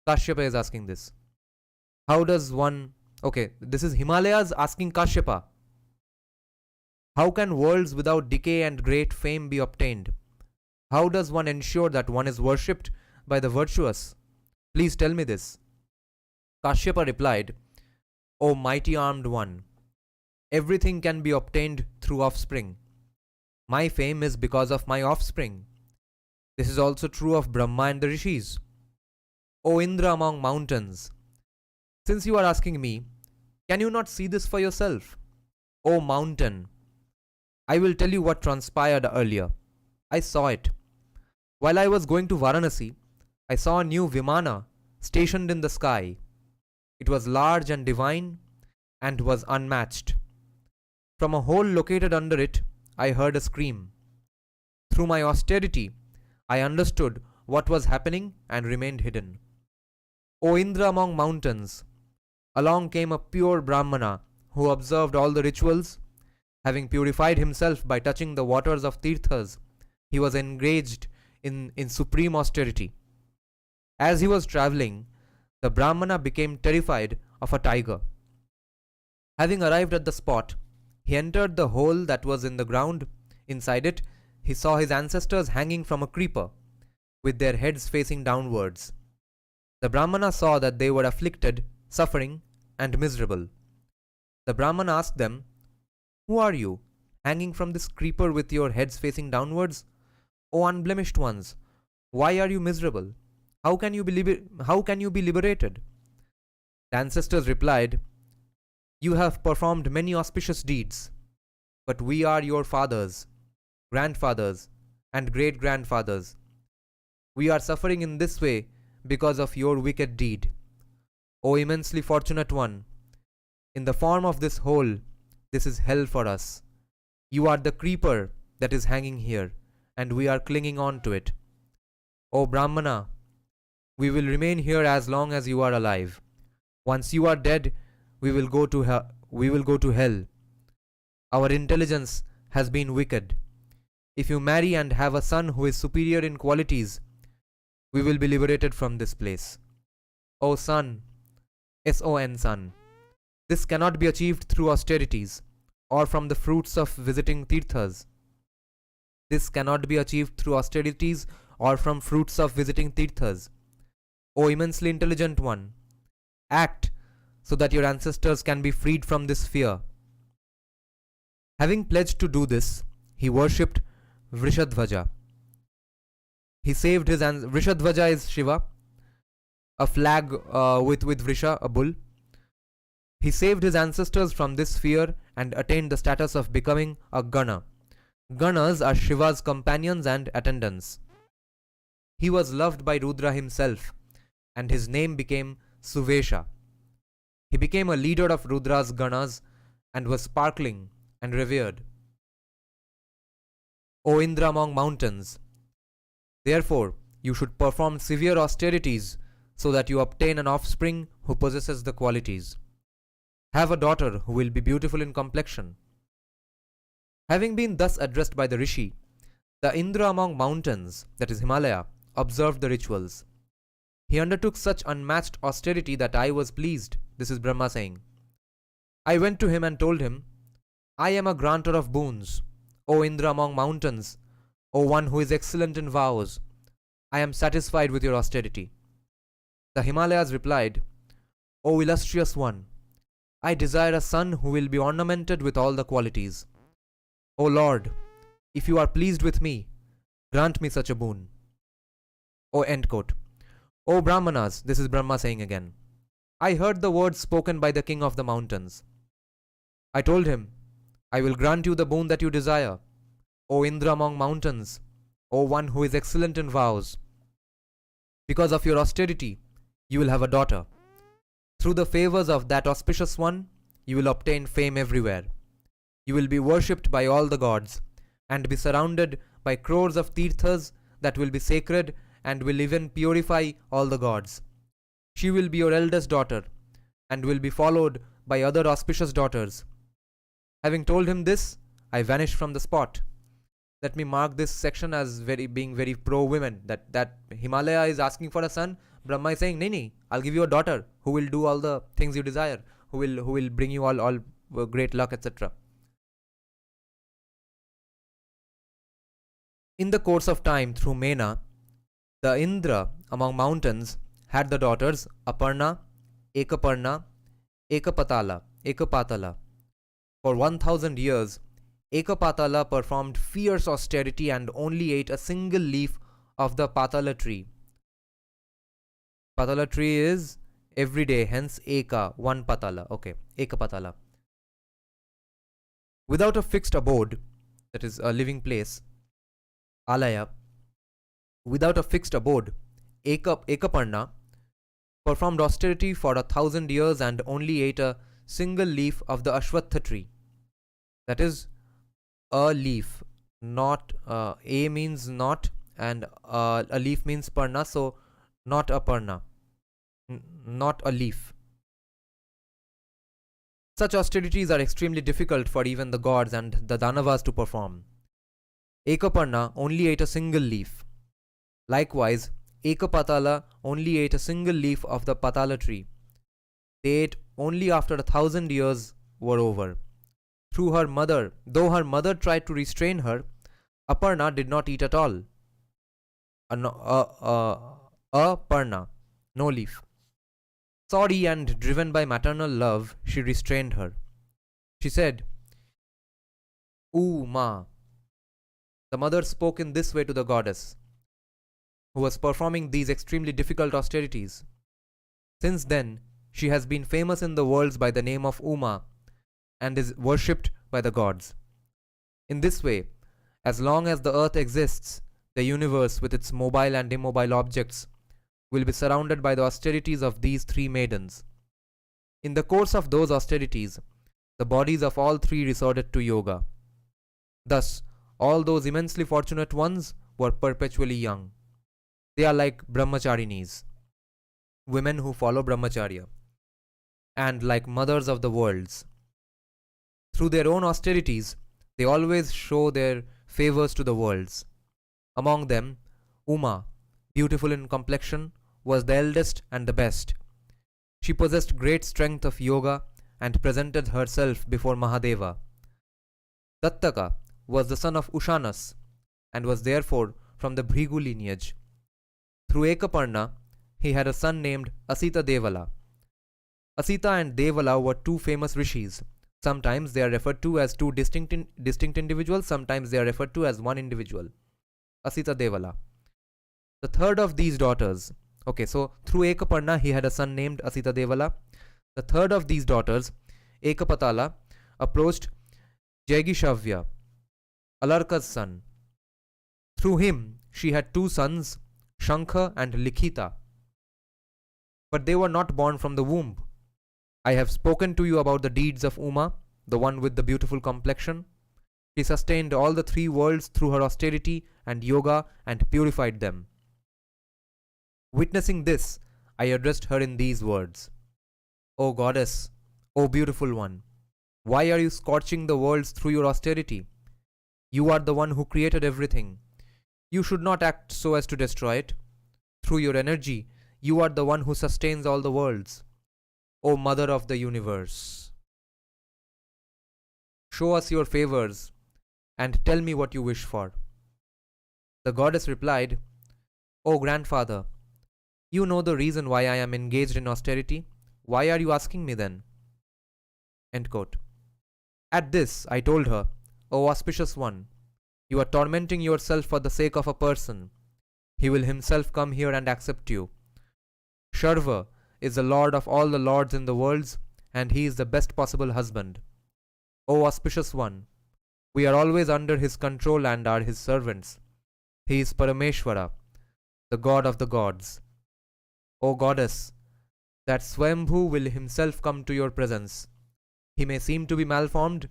Kashyapa is asking this. How does one... Okay, this is Himalayas asking Kashyapa. How can worlds without decay and great fame be obtained? How does one ensure that one is worshipped by the virtuous? Please tell me this. Kashyapa replied, O mighty armed one, everything can be obtained through offspring. My fame is because of my offspring. This is also true of Brahma and the Rishis. O Indra among mountains, since you are asking me, can you not see this for yourself? O mountain, I will tell you what transpired earlier. I saw it. While I was going to Varanasi, I saw a new Vimana stationed in the sky. It was large and divine and was unmatched. From a hole located under it, I heard a scream. Through my austerity, I understood what was happening and remained hidden. O Indra among mountains, along came a pure Brahmana who observed all the rituals. Having purified himself by touching the waters of Tirthas, he was engaged in supreme austerity. As he was travelling, the Brahmana became terrified of a tiger. Having arrived at the spot, he entered the hole that was in the ground. Inside it, he saw his ancestors hanging from a creeper, with their heads facing downwards. The Brahmana saw that they were afflicted, suffering, and miserable. The Brahmana asked them, Who are you, hanging from this creeper with your heads facing downwards? O unblemished ones, why are you miserable? How can you be liberated? The ancestors replied, You have performed many auspicious deeds, but we are your fathers, grandfathers, and great-grandfathers. We are suffering in this way because of your wicked deed. O immensely fortunate one, in the form of this hole, this is hell for us. You are the creeper that is hanging here, and we are clinging on to it. O Brahmana, we will remain here as long as you are alive. Once you are dead, we will go to we will go to hell. Our intelligence has been wicked. If you marry and have a son who is superior in qualities, we will be liberated from this place. O son, S-O-N son, this cannot be achieved through austerities or from the fruits of visiting tirthas. This cannot be achieved through austerities or from fruits of visiting tirthas. O immensely intelligent one, act so that your ancestors can be freed from this fear. Having pledged to do this, he worshipped Vrishadhvaja. He saved his Vrishadhvaja is Shiva, a flag with Vrisha, a bull. He saved his ancestors from this fear and attained the status of becoming a Gana. Ganas are Shiva's companions and attendants. He was loved by Rudra himself, and his name became Suvesha. He became a leader of Rudra's Ganas and was sparkling and revered. O Indra among mountains, therefore you should perform severe austerities so that you obtain an offspring who possesses the qualities. Have a daughter who will be beautiful in complexion. Having been thus addressed by the Rishi, the Indra among mountains, that is Himalaya, observed the rituals. He undertook such unmatched austerity that I was pleased. This is Brahma saying. I went to him and told him, I am a granter of boons, O Indra among mountains, O one who is excellent in vows. I am satisfied with your austerity. The Himalayas replied, O illustrious one, I desire a son who will be ornamented with all the qualities. O Lord, if you are pleased with me, grant me such a boon. O end quote. O Brahmanas, this is Brahma saying again, I heard the words spoken by the king of the mountains. I told him, I will grant you the boon that you desire, O Indra among mountains, O one who is excellent in vows. Because of your austerity, you will have a daughter. Through the favors of that auspicious one, you will obtain fame everywhere. You will be worshipped by all the gods, and be surrounded by crores of tirthas that will be sacred and will even purify all the gods. She will be your eldest daughter, and will be followed by other auspicious daughters. Having told him this, I vanished from the spot. Let me mark this section as being very pro-women, that Himalaya is asking for a son. Brahma is saying, Nini, I'll give you a daughter who will do all the things you desire, who will bring you all great luck, etc. In the course of time, through Mena, the Indra among mountains had the daughters Aparna, Ekaparna, Ekapatala. For 1000 years, Ekapatala performed fierce austerity and only ate a single leaf of the Patala tree. Patala tree is every day, hence Eka, one Patala. Okay, Ekapatala. Without a fixed abode, that is a living place, Alaya, without a fixed abode, Ekaparna performed austerity for 1000 years and only ate a single leaf of the Ashwatha tree. That is a leaf, not a means not, and a leaf means parna, so not a parna, not a leaf. Such austerities are extremely difficult for even the gods and the Danavas to perform. Ekaparna only ate a single leaf. Likewise, Ekapatala only ate a single leaf of the Patala tree. They ate only after 1000 years were over. Though her mother tried to restrain her, Aparna did not eat at all. Aparna, no leaf. Sorry and driven by maternal love, she restrained her. She said, "Ooh, Ma." The mother spoke in this way to the goddess, who was performing these extremely difficult austerities. Since then, she has been famous in the worlds by the name of Uma and is worshipped by the gods. In this way, as long as the earth exists, the universe with its mobile and immobile objects will be surrounded by the austerities of these three maidens. In the course of those austerities, the bodies of all three resorted to yoga. Thus, all those immensely fortunate ones were perpetually young. They are like brahmacharinis, women who follow brahmacharya, and like mothers of the worlds. Through their own austerities, they always show their favors to the worlds. Among them, Uma, beautiful in complexion, was the eldest and the best. She possessed great strength of yoga and presented herself before Mahadeva. Dattaka was the son of Ushanas and was therefore from the Bhrigu lineage. Through Ekaparna, he had a son named Asita Devala. Asita and Devala were two famous rishis. Sometimes they are referred to as two distinct individuals, sometimes they are referred to as one individual. Asita Devala. The third of these daughters, okay, so through Ekaparna he had a son named Asita Devala. The third of these daughters, Ekapatala, approached Jaigishavya, Alarka's son. Through him she had two sons, Shankha and Likhita. But they were not born from the womb. I have spoken to you about the deeds of Uma, the one with the beautiful complexion. She sustained all the three worlds through her austerity and yoga and purified them. Witnessing this, I addressed her in these words: O goddess, O beautiful one, why are you scorching the worlds through your austerity? You are the one who created everything. You should not act so as to destroy it. Through your energy, you are the one who sustains all the worlds. O Mother of the Universe, show us your favors and tell me what you wish for. The goddess replied, O grandfather, you know the reason why I am engaged in austerity. Why are you asking me then? End quote. At this, I told her, O auspicious one, you are tormenting yourself for the sake of a person. He will himself come here and accept you. Sharva is the lord of all the lords in the worlds, and he is the best possible husband. O auspicious one, we are always under his control and are his servants. He is Parameshvara, the god of the gods. O goddess, that Swambhu will himself come to your presence. He may seem to be malformed,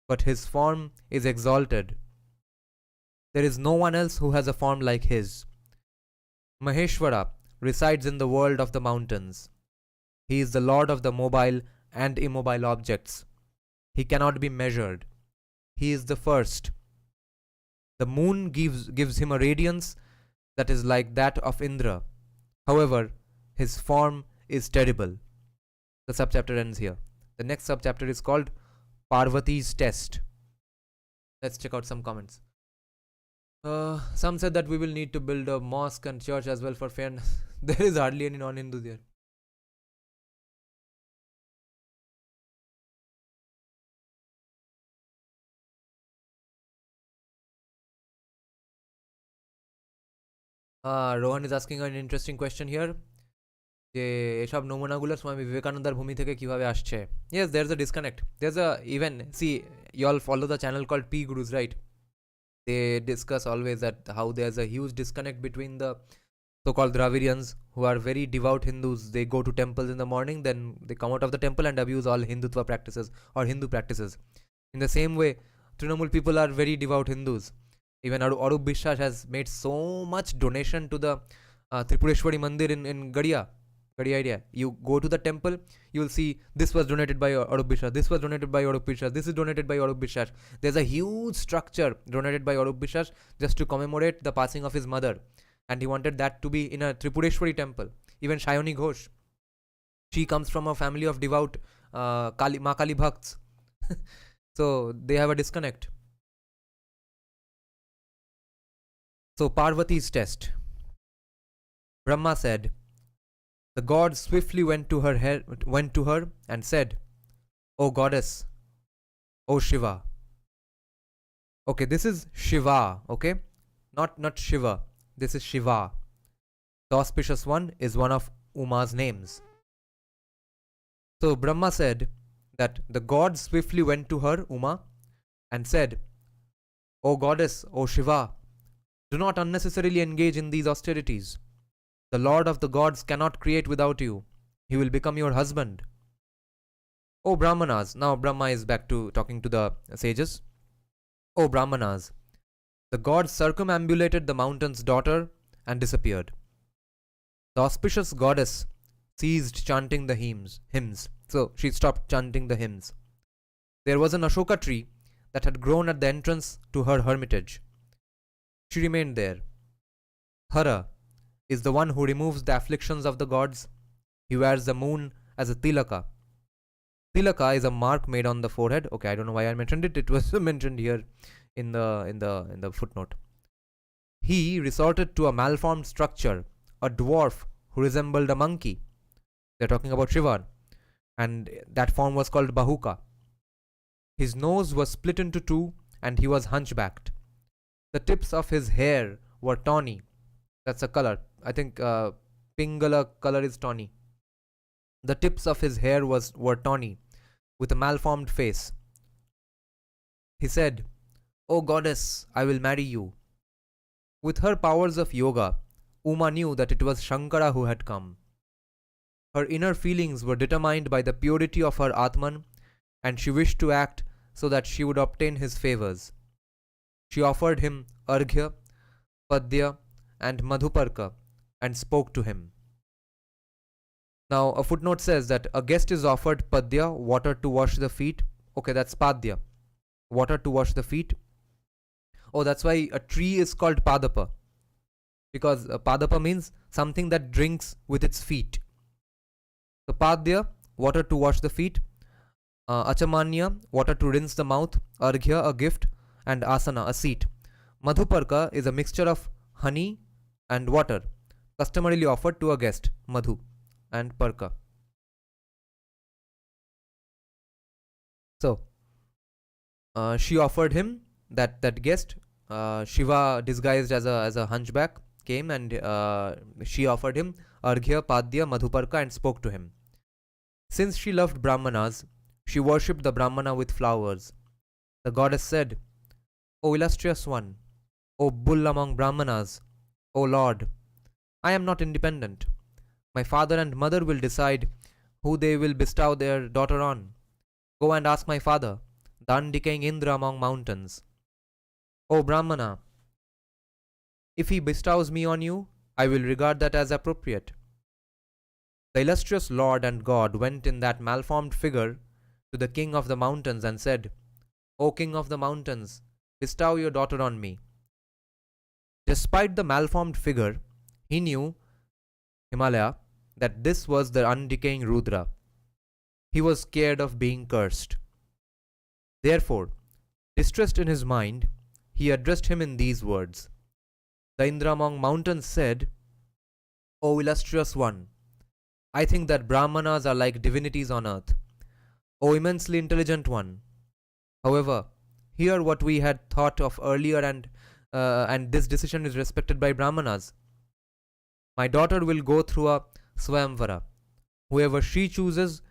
but his form is exalted. There is no one else who has a form like his. Maheshvara resides in the world of the mountains. He is the lord of the mobile and immobile objects. He cannot be measured. He is the first. The moon gives him a radiance that is like that of Indra. However, his form is terrible. The subchapter ends here. The next subchapter is called Parvati's Test. Let's check out some comments. Some said that we will need to build a mosque and church as well for fairness. There is hardly any non-Hindu there. Rohan is asking an interesting question here. যে এসব নমুনাগুলো স্বামী বিবেকানন্দার ভূমি থেকে কিভাবে আসছে? Yes, there's a disconnect. There's a even see you all follow the channel called P Gurus, right? They discuss always that how there's a huge disconnect between the so-called Dravidians who are very devout Hindus. They go to temples in the morning, then they come out of the temple and abuse all Hindutva practices or Hindu practices. In the same way, Trinamool people are very devout Hindus. Even Arup Bishwash has made so much donation to the Tripureshwari Mandir in Gadia. Idea. You go to the temple, you will see this was donated by Arup Bishwash, this was donated by Arup Bishwash, this is donated by Arup Bishwash. There's a huge structure donated by Arup Bishwash just to commemorate the passing of his mother. And he wanted that to be in a Tripureshwari temple. Even Shayoni Ghosh, she comes from a family of devout Ma Kali Bhakts. So they have a disconnect. So Parvati's test. Brahma said, the god swiftly went to her and said, O goddess, O Shiva. Okay, this is Shiva, okay? Not Shiva. This is Shiva. The auspicious one is one of Uma's names. So Brahma said that the god swiftly went to her, Uma, and said, O goddess, O Shiva, do not unnecessarily engage in these austerities. The Lord of the gods cannot create without you. He will become your husband. O Brahmanas, now Brahma is back to talking to the sages. O Brahmanas, the gods circumambulated the mountain's daughter and disappeared. The auspicious goddess ceased chanting the hymns. So she stopped chanting the hymns. There was an Ashoka tree that had grown at the entrance to her hermitage. She remained there. Hara is the one who removes the afflictions of the gods. He wears the moon as a tilaka. Tilaka is a mark made on the forehead. Okay, I don't know why I mentioned it. It was mentioned here in the footnote. He resorted to a malformed structure, a dwarf who resembled a monkey. They're talking about Shiva, and that form was called Bahuka. His nose was split into two, and he was hunchbacked. The tips of his hair were tawny. That's a color. I think Pingala color is tawny. The tips of his hair were tawny, with a malformed face. He said, "O goddess, I will marry you." With her powers of yoga, Uma knew that it was Shankara who had come. Her inner feelings were determined by the purity of her Atman, and she wished to act so that she would obtain his favors. She offered him Arghya, Padya, and Madhuparka and spoke to him. Now, a footnote says that a guest is offered Padya, water to wash the feet. Okay, that's Padya, water to wash the feet. Oh, that's why a tree is called Padapa, because Padapa means something that drinks with its feet. So, Padya, water to wash the feet. Achamanya, water to rinse the mouth. Arghya, a gift. And Asana, a seat. Madhuparka is a mixture of honey and water, customarily offered to a guest. Madhu and Parka. So, she offered him that guest. Shiva, disguised as a hunchback, came, and she offered him Arghya, Padya, Madhuparka, and spoke to him. Since she loved Brahmanas, she worshipped the Brahmana with flowers. The goddess said, "O illustrious one, O bull among Brahmanas, O Lord, I am not independent. My father and mother will decide who they will bestow their daughter on. Go and ask my father, the undecaying Indra among mountains. O Brahmana, if he bestows me on you, I will regard that as appropriate." The illustrious Lord and God went in that malformed figure to the king of the mountains and said, "O king of the mountains, bestow your daughter on me." Despite the malformed figure, he knew, Himalaya, that this was the undecaying Rudra. He was scared of being cursed. Therefore, distressed in his mind, he addressed him in these words. The Indra among mountains said, "O illustrious one, I think that Brahmanas are like divinities on earth. O immensely intelligent one, however, hear what we had thought of earlier, and this decision is respected by Brahmanas. My daughter will go through a swayamvara. Whoever she chooses,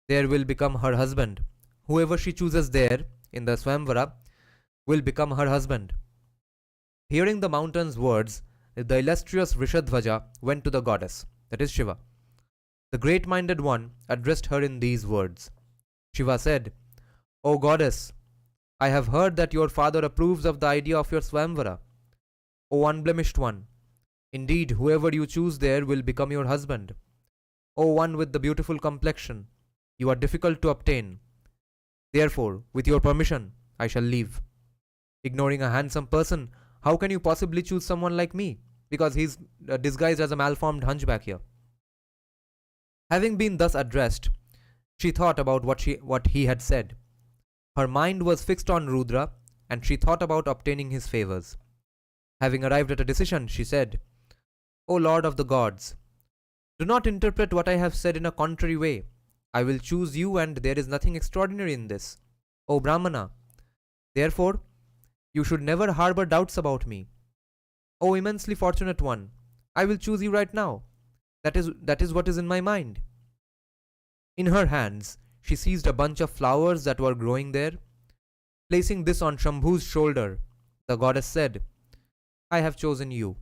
there will become her husband. Whoever she chooses there in the swayamvara will become her husband." Hearing the mountain's words, the illustrious Vrishadhvaja went to the goddess, that is Shiva. The great-minded one addressed her in these words. Shiva said, "O goddess, I have heard that your father approves of the idea of your swayamvara. O unblemished one, indeed whoever you choose there will become your husband. O one with the beautiful complexion, you are difficult to obtain. Therefore, with your permission, I shall leave. Ignoring a handsome person, how can you possibly choose someone like me? Because he's disguised as a malformed hunchback here." Having been thus addressed, she thought about what he had said. Her mind was fixed on Rudra, and she thought about obtaining his favors. Having arrived at a decision, she said, "O Lord of the gods, do not interpret what I have said in a contrary way. I will choose you, and there is nothing extraordinary in this. O Brahmana, therefore, you should never harbor doubts about me. O immensely fortunate one, I will choose you right now. That is what is in my mind." In her hands, she seized a bunch of flowers that were growing there. Placing this on Shambhu's shoulder, the goddess said, "I have chosen you."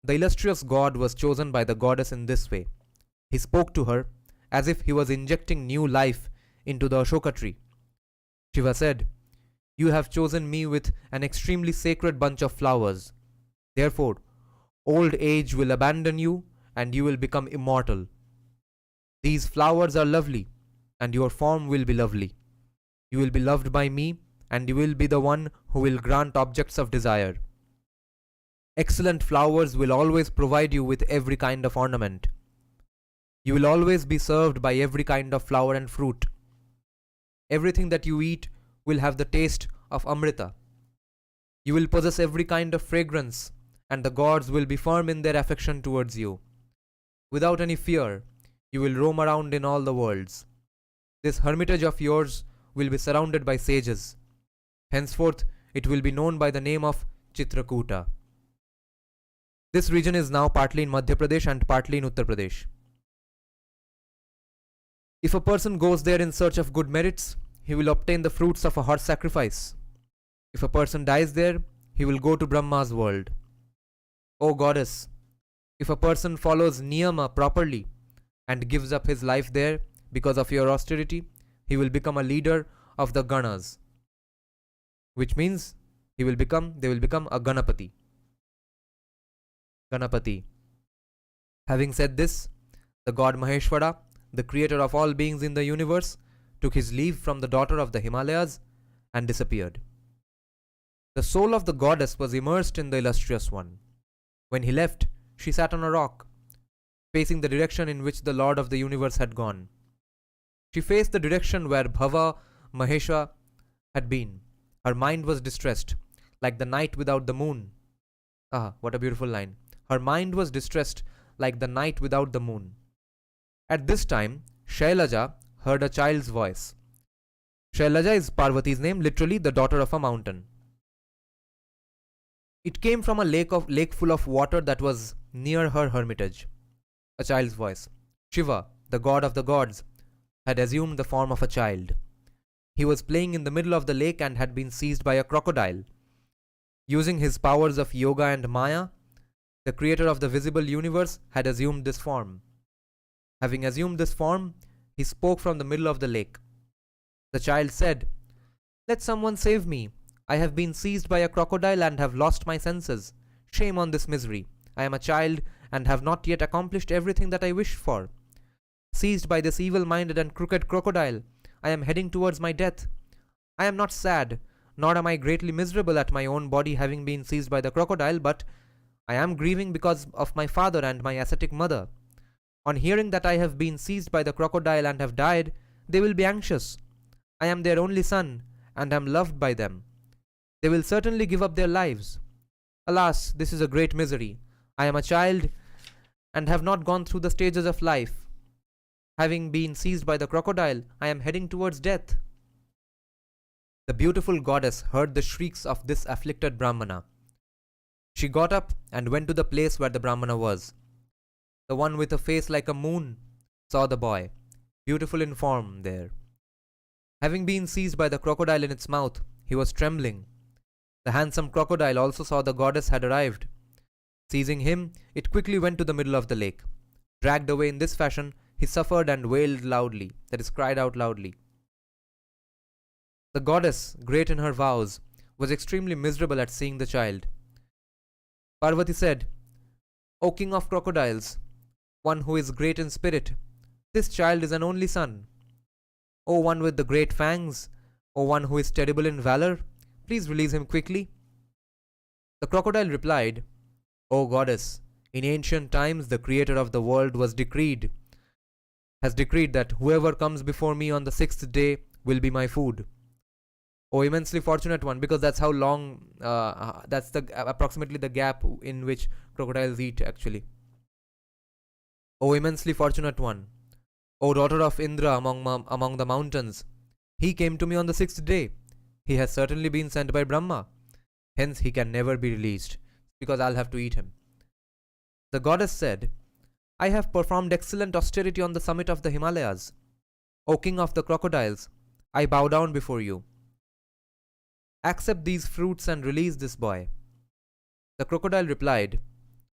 The illustrious god was chosen by the goddess in this way. He spoke to her as if he was injecting new life into the Ashoka tree. Shiva said, "You have chosen me with an extremely sacred bunch of flowers. Therefore, old age will abandon you and you will become immortal. These flowers are lovely, and your form will be lovely. You will be loved by me, and you will be the one who will grant objects of desire. Excellent flowers will always provide you with every kind of ornament. You will always be served by every kind of flower and fruit. Everything that you eat will have the taste of Amrita. You will possess every kind of fragrance, and the gods will be firm in their affection towards you. Without any fear, you will roam around in all the worlds. This hermitage of yours will be surrounded by sages. Henceforth, it will be known by the name of Chitrakuta. This region is now partly in Madhya Pradesh and partly in Uttar Pradesh. If a person goes there in search of good merits, he will obtain the fruits of a horse sacrifice. If a person dies there, he will go to Brahma's world. O goddess, if a person follows niyama properly and gives up his life there because of your austerity, he will become a leader of the Ganas, which means they will become a Ganapati. Ganapati. Having said this, the god Maheshvara, the creator of all beings in the universe, took his leave from the daughter of the Himalayas and disappeared. The soul of the goddess was immersed in the illustrious one. When he left, she sat on a rock, facing the direction in which the Lord of the universe had gone. She faced the direction where Bhava Mahesha had been. Her mind was distressed, like the night without the moon. Ah, what a beautiful line. Her mind was distressed, like the night without the moon. At this time, Shailaja heard a child's voice. Shailaja is Parvati's name, literally the daughter of a mountain. It came from a lake full of water that was near her hermitage. A child's voice. Shiva, the god of the gods, had assumed the form of a child. He was playing in the middle of the lake and had been seized by a crocodile. Using his powers of yoga and maya, the creator of the visible universe had assumed this form. Having assumed this form, he spoke from the middle of the lake. The child said, "Let someone save me. I have been seized by a crocodile and have lost my senses. Shame on this misery. I am a child and have not yet accomplished everything that I wished for. Seized by this evil-minded and crooked crocodile, I am heading towards my death. I am not sad, nor am I greatly miserable at my own body having been seized by the crocodile, but I am grieving because of my father and my ascetic mother. On hearing that I have been seized by the crocodile and have died, they will be anxious. I am their only son, and am loved by them. They will certainly give up their lives. Alas, this is a great misery. I am a child and have not gone through the stages of life. Having been seized by the crocodile, I am heading towards death." The beautiful goddess heard the shrieks of this afflicted Brahmana. She got up and went to the place where the Brahmana was. The one with a face like a moon saw the boy, beautiful in form, there. Having been seized by the crocodile in its mouth, he was trembling. The handsome crocodile also saw the goddess had arrived. Seizing him, it quickly went to the middle of the lake. Dragged away in this fashion, he suffered and wailed loudly, that is, cried out loudly. The goddess, great in her vows, was extremely miserable at seeing the child. Parvati said, "O king of crocodiles, one who is great in spirit, this child is an only son. O one with the great fangs, O one who is terrible in valor, please release him quickly." The crocodile replied, "O goddess, in ancient times the creator of the world has decreed that whoever comes before me on the 6th day will be my food. O immensely fortunate one," because that's how long, that's approximately the gap in which crocodiles eat actually. "O immensely fortunate one, O daughter of Indra among the mountains, he came to me on the 6th day. He has certainly been sent by Brahma. Hence he can never be released, because I'll have to eat him." The goddess said, "I have performed excellent austerity on the summit of the Himalayas. O king of the crocodiles, I bow down before you. Accept these fruits and release this boy." The crocodile replied,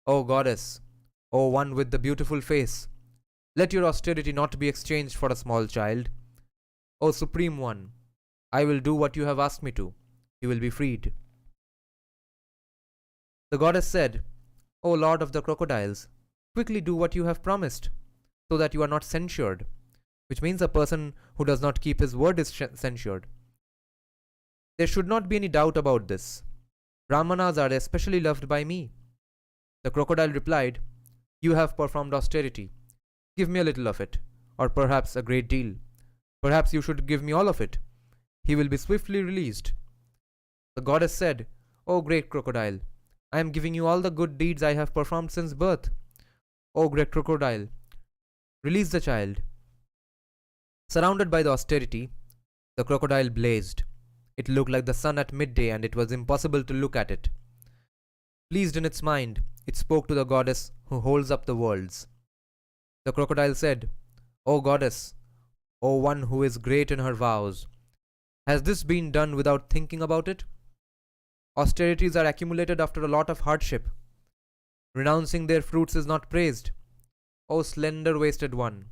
"O goddess, O one with the beautiful face, let your austerity not be exchanged for a small child. O supreme one, I will do what you have asked me to. You will be freed." The goddess said, "O lord of the crocodiles, quickly do what you have promised, so that you are not censured," which means a person who does not keep his word is censured. There should not be any doubt about this. Brahmanas are especially loved by me. The crocodile replied, You have performed austerity. Give me a little of it, or perhaps a great deal. Perhaps you should give me all of it. He will be swiftly released. The goddess said, O great crocodile, I am giving you all the good deeds I have performed since birth. O great crocodile, release the child. Surrounded by the austerity, the crocodile blazed. It looked like the sun at midday, and it was impossible to look at it. Pleased in its mind, it spoke to the goddess who holds up the worlds. The crocodile said, O goddess, O one who is great in her vows, has this been done without thinking about it? Austerities are accumulated after a lot of hardship. Renouncing their fruits is not praised. O slender waisted one,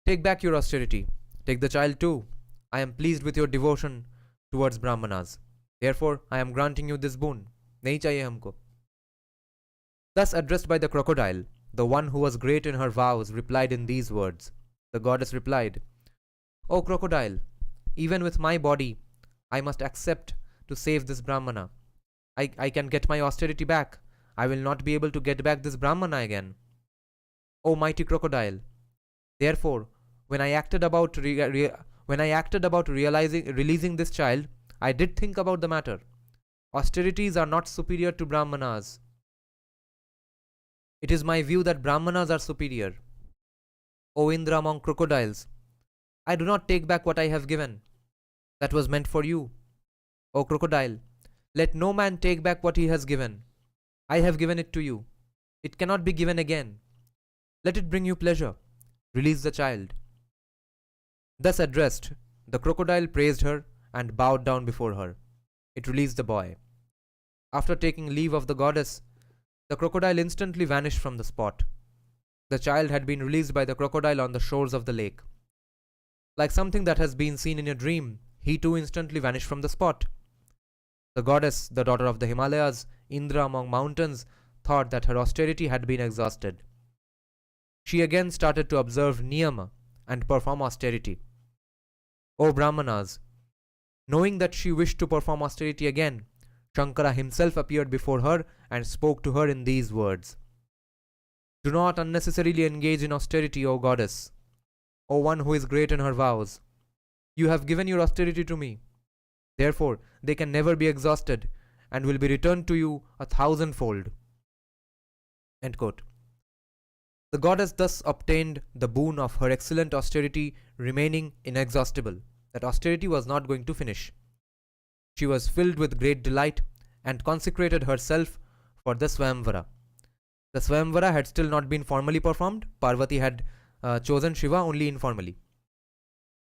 take back your austerity. Take the child too. I am pleased with your devotion towards Brahmanas. Therefore, I am granting you this boon. Nahi chahiye humko. Thus addressed by the crocodile, the one who was great in her vows replied in these words. The goddess replied, O crocodile, even with my body, I must accept to save this Brahmana. I can get my austerity back. I will not be able to get back this Brahmana again. O mighty crocodile, therefore, when I acted about releasing this child, I did think about the matter. Austerities are not superior to Brahmanas. It is my view that Brahmanas are superior. O Indra among crocodiles, I do not take back what I have given. That was meant for you. O crocodile, let no man take back what he has given. I have given it to you. It cannot be given again. Let it bring you pleasure. Release the child. Thus addressed, the crocodile praised her and bowed down before her. It released the boy. After taking leave of the goddess, the crocodile instantly vanished from the spot. The child had been released by the crocodile on the shores of the lake. Like something that has been seen in a dream, he too instantly vanished from the spot. The goddess, the daughter of the Himalayas, Indra among mountains, thought that her austerity had been exhausted. She again started to observe niyama and perform austerity. O Brahmanas, knowing that she wished to perform austerity again, Shankara himself appeared before her and spoke to her in these words. Do not unnecessarily engage in austerity, O goddess, O one who is great in her vows. You have given your austerity to me. Therefore, they can never be exhausted and will be returned to you 1,000-fold. End quote. The goddess thus obtained the boon of her excellent austerity remaining inexhaustible, that austerity was not going to finish. She was filled with great delight and consecrated herself for the Swayamvara. The Swayamvara had still not been formally performed. Parvati had chosen Shiva only informally.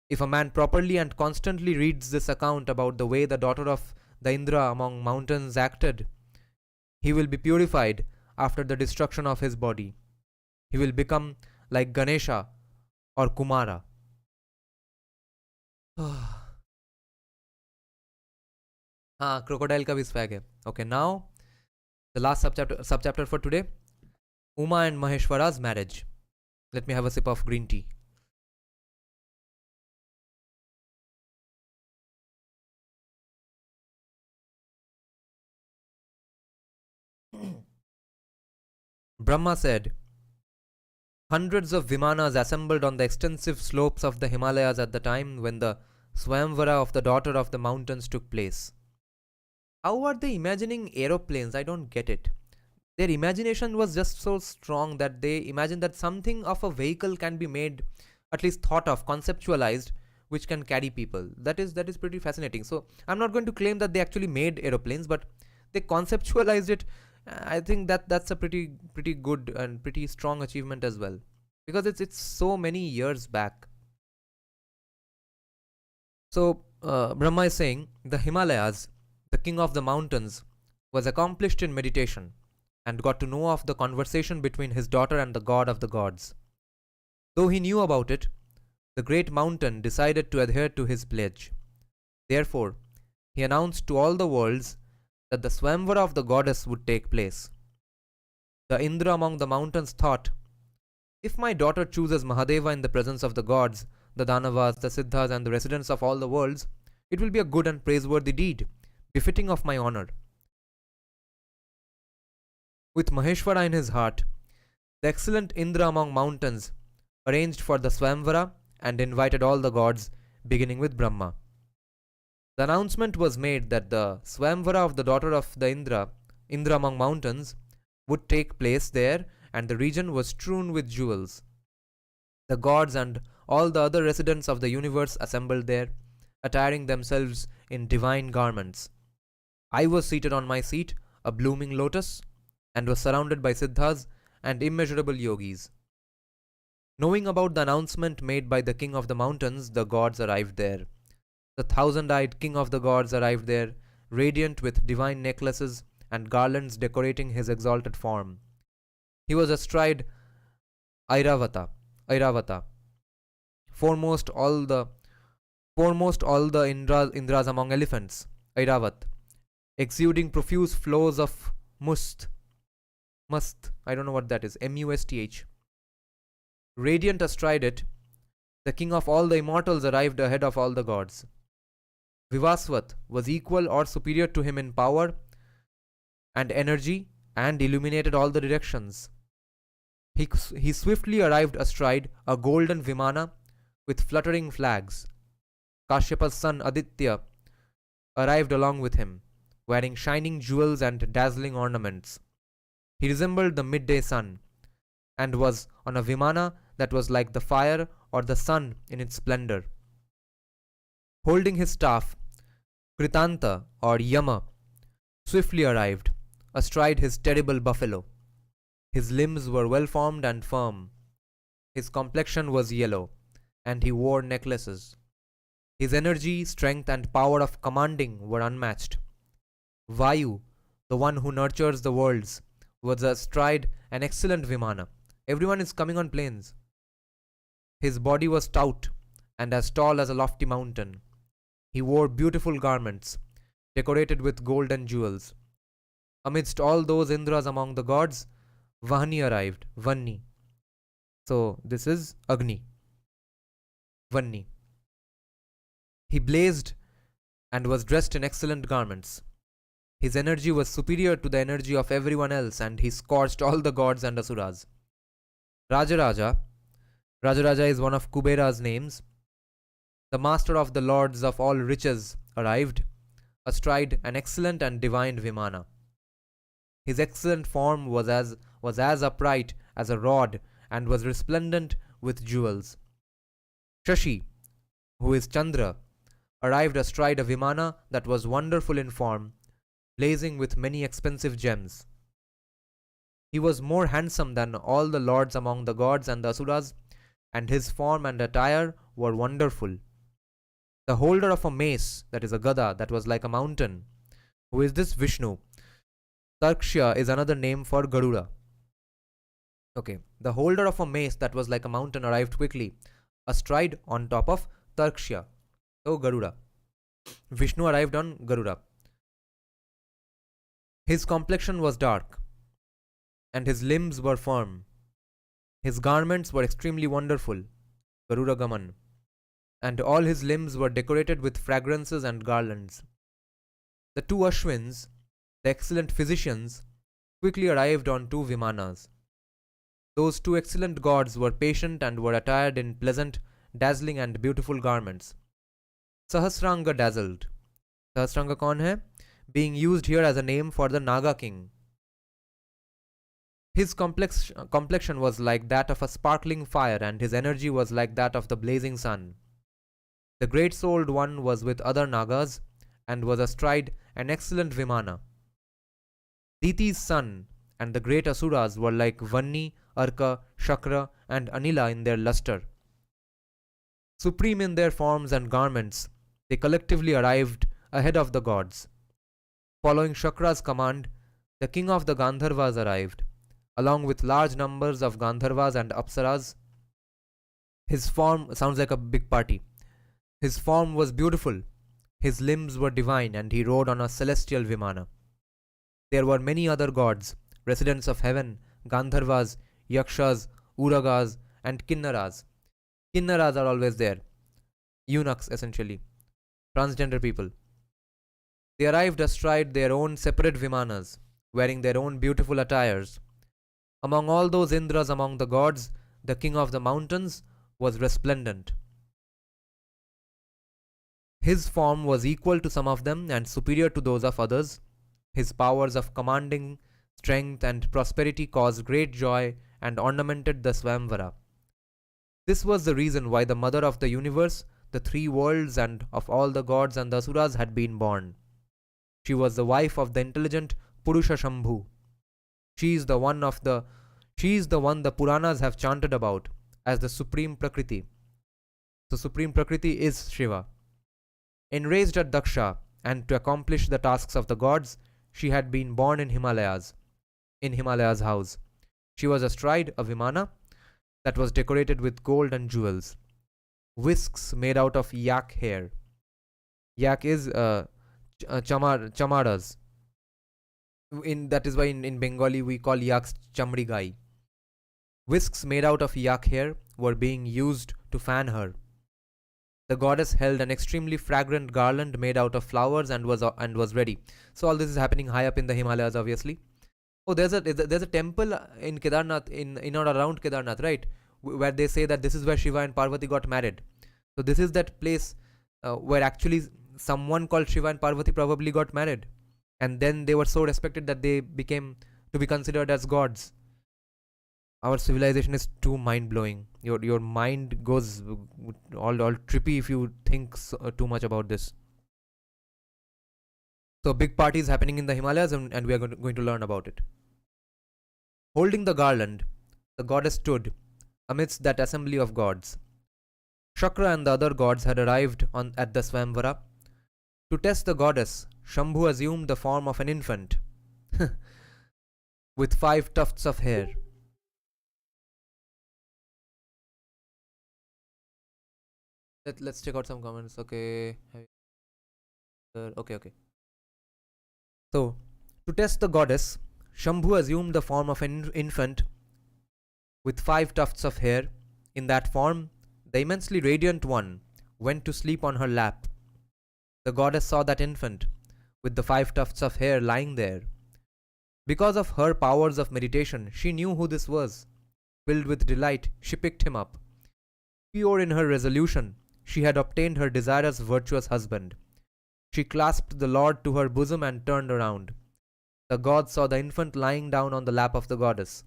If a man properly and constantly reads this account about the way the daughter of the Indra among mountains acted, he will be purified after the destruction of his body. He will become like Ganesha or Kumara. Crocodile ka bhi swag hai. Okay, now the last subchapter for today, Uma and Maheshvara's marriage. Let me have a sip of green tea. Brahma said, hundreds of Vimanas assembled on the extensive slopes of the Himalayas at the time when the Swayamvara of the daughter of the mountains took place. How are they imagining aeroplanes? I don't get it. Their imagination was just so strong that they imagined that something of a vehicle can be made, at least thought of, conceptualized, which can carry people. That is pretty fascinating. So I'm not going to claim that they actually made aeroplanes, but they conceptualized it. I think that's a pretty good and pretty strong achievement as well, because it's so many years back. So Brahma is saying the Himalayas, the king of the mountains, was accomplished in meditation and got to know of the conversation between his daughter and the god of the gods. Though he knew about it, the great mountain decided to adhere to his pledge. Therefore, he announced to all the worlds that the Swayamvara of the goddess would take place. The Indra among the mountains thought, if my daughter chooses Mahadeva in the presence of the gods, the Danavas, the Siddhas and the residents of all the worlds, It will be a good and praiseworthy deed, befitting of my honor. With Maheshvara in his heart, the excellent Indra among mountains arranged for the Swamvara and invited all the gods, beginning with Brahma. The announcement was made that the Swamvara of the daughter of the Indra among mountains, would take place there, and the region was strewn with jewels. The gods and all the other residents of the universe assembled there, attiring themselves in divine garments. I was seated on my seat, a blooming lotus, and was surrounded by siddhas and immeasurable yogis. Knowing about the announcement made by the king of the mountains, the gods arrived there. The thousand-eyed king of the gods arrived there, radiant with divine necklaces and garlands decorating his exalted form. He was astride Airavata, foremost all the Indras among elephants, Airavat, exuding profuse flows of must, I don't know what that is, musth. Radiant astride it, the king of all the immortals arrived ahead of all the gods. Vivasvat was equal or superior to him in power and energy, and illuminated all the directions. He swiftly arrived astride a golden Vimana with fluttering flags. Kashyapa's son Aditya arrived along with him, wearing shining jewels and dazzling ornaments. He resembled the midday sun, and was on a Vimana that was like the fire or the sun in its splendor. Holding his staff, Kritanta or Yama swiftly arrived, astride his terrible buffalo. His limbs were well formed and firm. His complexion was yellow, and he wore necklaces. His energy, strength, and power of commanding were unmatched. Vayu, the one who nurtures the worlds, was astride an excellent Vimana. Everyone is coming on planes. His body was stout and as tall as a lofty mountain. He wore beautiful garments, decorated with gold and jewels. Amidst all those Indras among the gods, Vahni arrived. Vanni. So this is Agni. Vanni. He blazed and was dressed in excellent garments. His energy was superior to the energy of everyone else, and he scorched all the gods and asuras. Rajaraja is one of Kubera's names. The master of the lords of all riches arrived, astride an excellent and divine Vimana. His excellent form was as upright as a rod, and was resplendent with jewels. Shashi, who is Chandra, arrived astride a Vimana that was wonderful in form, blazing with many expensive gems. He was more handsome than all the lords among the gods and the asuras, and his form and attire were wonderful. The holder of a mace, that is a gada, that was like a mountain. Who is this Vishnu? Tarksha is another name for Garuda. Okay, the holder of a mace that was like a mountain arrived quickly, astride on top of Tarksha. So Garuda. Vishnu arrived on Garuda. His complexion was dark, and his limbs were firm. His garments were extremely wonderful, Garuda Gaman, and all his limbs were decorated with fragrances and garlands. The two Ashwins, the excellent physicians, quickly arrived on two Vimanas. Those two excellent gods were patient and were attired in pleasant, dazzling and beautiful garments. Sahasranga dazzled. Sahasranga kaun hai? Being used here as a name for the Naga king. His complexion was like that of a sparkling fire, and his energy was like that of the blazing sun. The great-souled one was with other Nagas, and was astride an excellent Vimana. Diti's son and the great Asuras were like Vanni, Arka, Shakra, and Anila in their luster. Supreme in their forms and garments, they collectively arrived ahead of the gods. Following Shakra's command, the king of the Gandharvas arrived, along with large numbers of Gandharvas and Apsaras. His form sounds like a big party. His form was beautiful, his limbs were divine, and he rode on a celestial Vimana. There were many other gods, residents of heaven, Gandharvas, Yakshas, Uragas, and Kinnaras. Kinnaras are always there, eunuchs essentially. transgender people. They arrived astride their own separate vimanas, wearing their own beautiful attires. Among all those Indras among the gods, the king of the mountains was resplendent. His form was equal to some of them and superior to those of others. His powers of commanding strength and prosperity caused great joy and ornamented the Swamvara. This was the reason why the mother of the universe, the three worlds, and of all the gods and the asuras had been born. She was the wife of the intelligent Purusha Shambhu. She is the one the Puranas have chanted about as the supreme Prakriti. So supreme Prakriti is Shiva. Enraged at Daksha and to accomplish the tasks of the gods, she had been born in Himalayas house. She was astride a vimana that was decorated with gold and jewels. Whisks made out of yak hair. Yak is chamaras. That is why in Bengali we call yaks chamri gai. Whisks made out of yak hair were being used to fan her. The goddess held an extremely fragrant garland made out of flowers and was ready. So all this is happening high up in the Himalayas, obviously. Oh, there's a temple in Kedarnath, in or around Kedarnath, right? Where they say that this is where Shiva and Parvati got married. So this is that place where actually someone called Shiva and Parvati probably got married, and then they were so respected that they became to be considered as gods. Our civilization is too mind blowing. Your mind goes all trippy if you think too much about this. So big parties happening in the Himalayas, and we are going to learn about it. Holding the garland, the goddess stood amidst that assembly of gods. Shakra and the other gods had arrived at the Swamvara. To test the goddess, Shambhu assumed the form of an infant with 5 tufts of hair. Let's check out some comments. Okay. Okay. So, to test the goddess, Shambhu assumed the form of an infant with 5 tufts of hair. In that form, the immensely radiant one went to sleep on her lap. The goddess saw that infant with the 5 tufts of hair lying there. Because of her powers of meditation, she knew who this was. Filled with delight, she picked him up. Pure in her resolution, she had obtained her desirous virtuous husband. She clasped the Lord to her bosom and turned around. The gods saw the infant lying down on the lap of the goddess.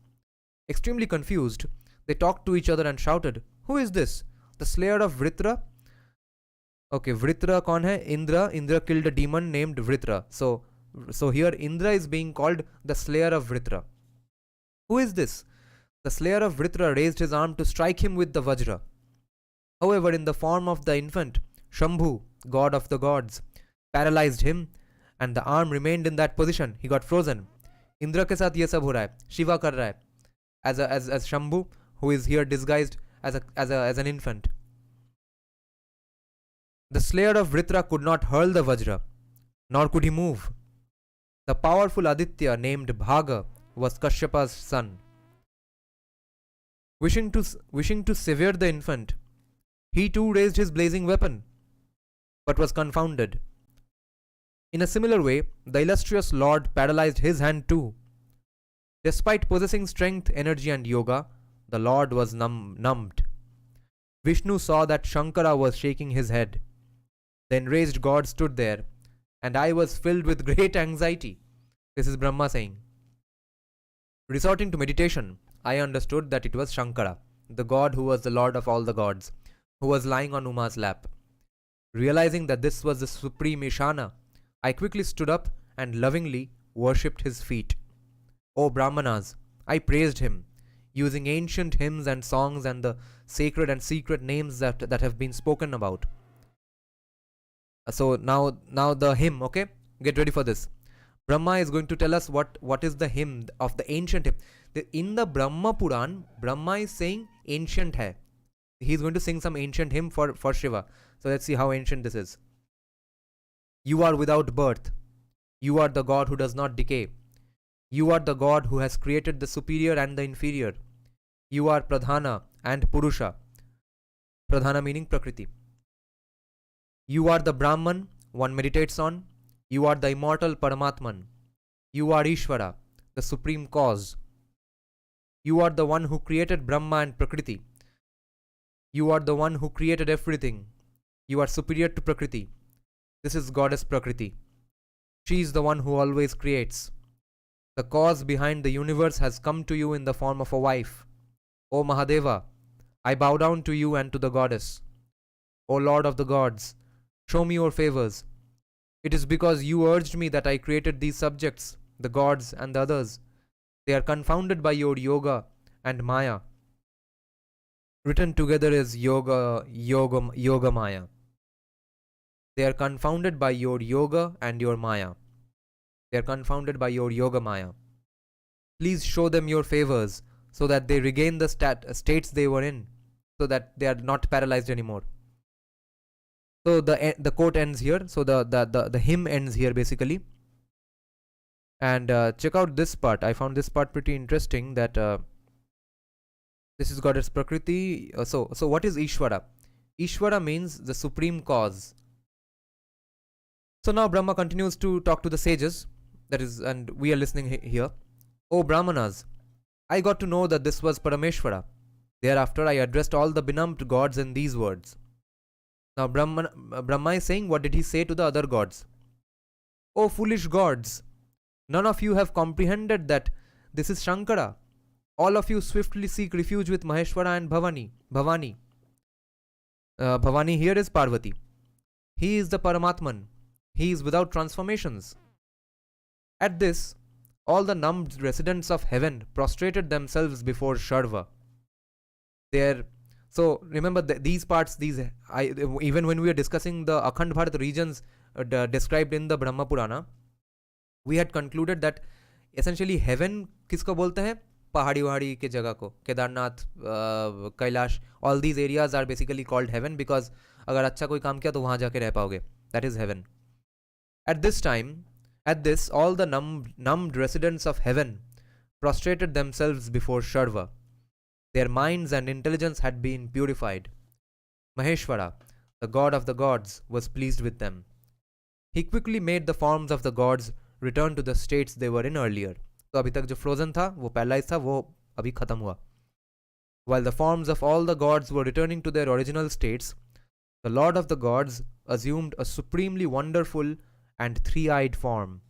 Extremely confused, they talked to each other and shouted, "Who is this? The slayer of Vritra?" Okay, Vritra kaun hai? Indra. Indra killed a demon named Vritra. So here Indra is being called the slayer of Vritra. Who is this? The slayer of Vritra raised his arm to strike him with the Vajra. However, in the form of the infant, Shambhu, god of the gods, paralyzed him, and the arm remained in that position. He got frozen. Indra ke saath ye sab ho raha hai. Shiva kar raha hai. As Shambhu, who is here disguised as an infant. The slayer of Vritra could not hurl the Vajra, nor could he move. The powerful Aditya named Bhaga was Kashyapa's son. Wishing to sever the infant, he too raised his blazing weapon, but was confounded. In a similar way, the illustrious Lord paralyzed his hand too. Despite possessing strength, energy, and yoga, the Lord was numbed. Vishnu saw that Shankara was shaking his head. The enraged god stood there, and I was filled with great anxiety. This is Brahma saying. Resorting to meditation, I understood that it was Shankara, the god who was the lord of all the gods, who was lying on Uma's lap. Realizing that this was the supreme Ishana, I quickly stood up and lovingly worshipped his feet. O Brahmanas, I praised him, using ancient hymns and songs and the sacred and secret names that have been spoken about. So now the hymn, okay? Get ready for this. Brahma is going to tell us what is the hymn of the ancient hymn. In the Brahma Puran, Brahma is saying ancient hai. He's going to sing some ancient hymn for Shiva. So let's see how ancient this is. You are without birth. You are the God who does not decay. You are the God who has created the superior and the inferior. You are Pradhana and Purusha. Pradhana meaning Prakriti. You are the Brahman one meditates on. You are the immortal Paramatman. You are Ishvara, the supreme cause. You are the one who created Brahma and Prakriti. You are the one who created everything. You are superior to Prakriti. This is Goddess Prakriti. She is the one who always creates. The cause behind the universe has come to you in the form of a wife. O Mahadeva, I bow down to you and to the goddess. O Lord of the gods, show me your favors. It is because you urged me that I created these subjects, the gods and the others. They are confounded by your yoga and maya. Written together as yoga maya. They are confounded by your yoga and your maya. They are confounded by your yoga maya. Please show them your favors so that they regain the states they were in, so that they are not paralyzed anymore. So the quote ends here. So the hymn ends here basically. And check out this part. I found this part pretty interesting. That this is Goddess Prakriti. So what is Ishvara? Ishvara means the supreme cause. So now Brahma continues to talk to the sages. That is, and we are listening here. O Brahmanas, I got to know that this was Parameshvara. Thereafter, I addressed all the benumbed gods in these words. Now Brahma is saying, what did he say to the other gods? O foolish gods, none of you have comprehended that this is Shankara. All of you swiftly seek refuge with Maheshvara and Bhavani. Bhavani here is Parvati. He is the Paramatman. He is without transformations. At this, all the numbed residents of heaven prostrated themselves before Sharva. So remember these parts. Even when we are discussing the Akhand Bharat regions described in the Brahma Purana, we had concluded that essentially heaven किसको बोलते हैं? पहाड़ी वहाड़ी के जगह को, Kedarnath, Kailash, all these areas are basically called heaven because अगर अच्छा कोई काम किया तो वहाँ जाके रह पाओगे. That is heaven. At this, all the numbed residents of heaven prostrated themselves before Sharva. Their minds and intelligence had been purified. Maheshvara, the god of the gods, was pleased with them. He quickly made the forms of the gods return to the states they were in earlier. So अभी तक जो frozen था, वो paralyzed था, वो अभी खत्म हुआ. While the forms of all the gods were returning to their original states, the Lord of the gods assumed a supremely wonderful and three-eyed form.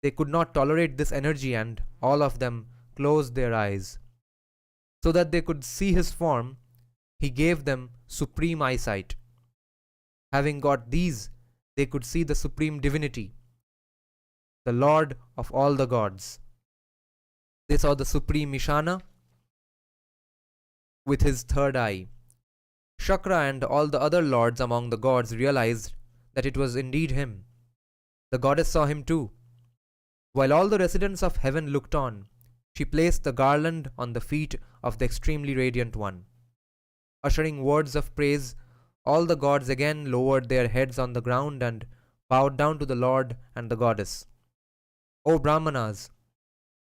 They could not tolerate this energy and all of them closed their eyes. So that they could see his form, he gave them supreme eyesight. Having got these, they could see the supreme divinity, the Lord of all the gods. They saw the supreme Ishana with his third eye. Shakra and all the other lords among the gods realized that it was indeed him. The goddess saw him too. While all the residents of heaven looked on, she placed the garland on the feet of the extremely radiant one. Uttering words of praise, all the gods again lowered their heads on the ground and bowed down to the Lord and the goddess. O Brahmanas!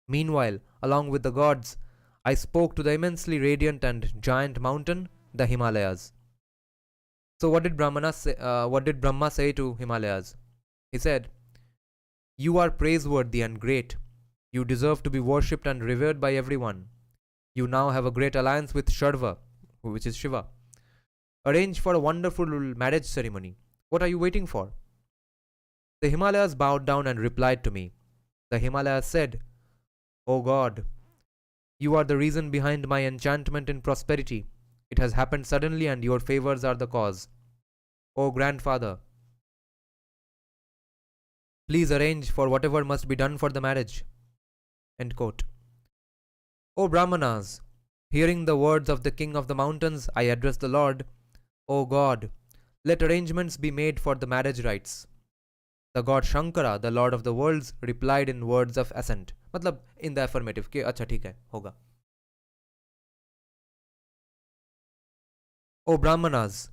Meanwhile, along with the gods, I spoke to the immensely radiant and giant mountain, the Himalayas. So what did Brahma say to Himalayas? He said, "You are praiseworthy and great. You deserve to be worshipped and revered by everyone. You now have a great alliance with Sharva, which is Shiva. Arrange for a wonderful marriage ceremony. What are you waiting for?" The Himalayas bowed down and replied to me. The Himalayas said, "O God, you are the reason behind my enchantment in prosperity. It has happened suddenly and your favors are the cause. O grandfather, please arrange for whatever must be done for the marriage." End quote. O Brahmanas, hearing the words of the king of the mountains, I addressed the Lord. O God, let arrangements be made for the marriage rites. The god Shankara, the lord of the worlds, replied in words of assent. मतलब in the affirmative कि अच्छा ठीक है होगा. O Brahmanas,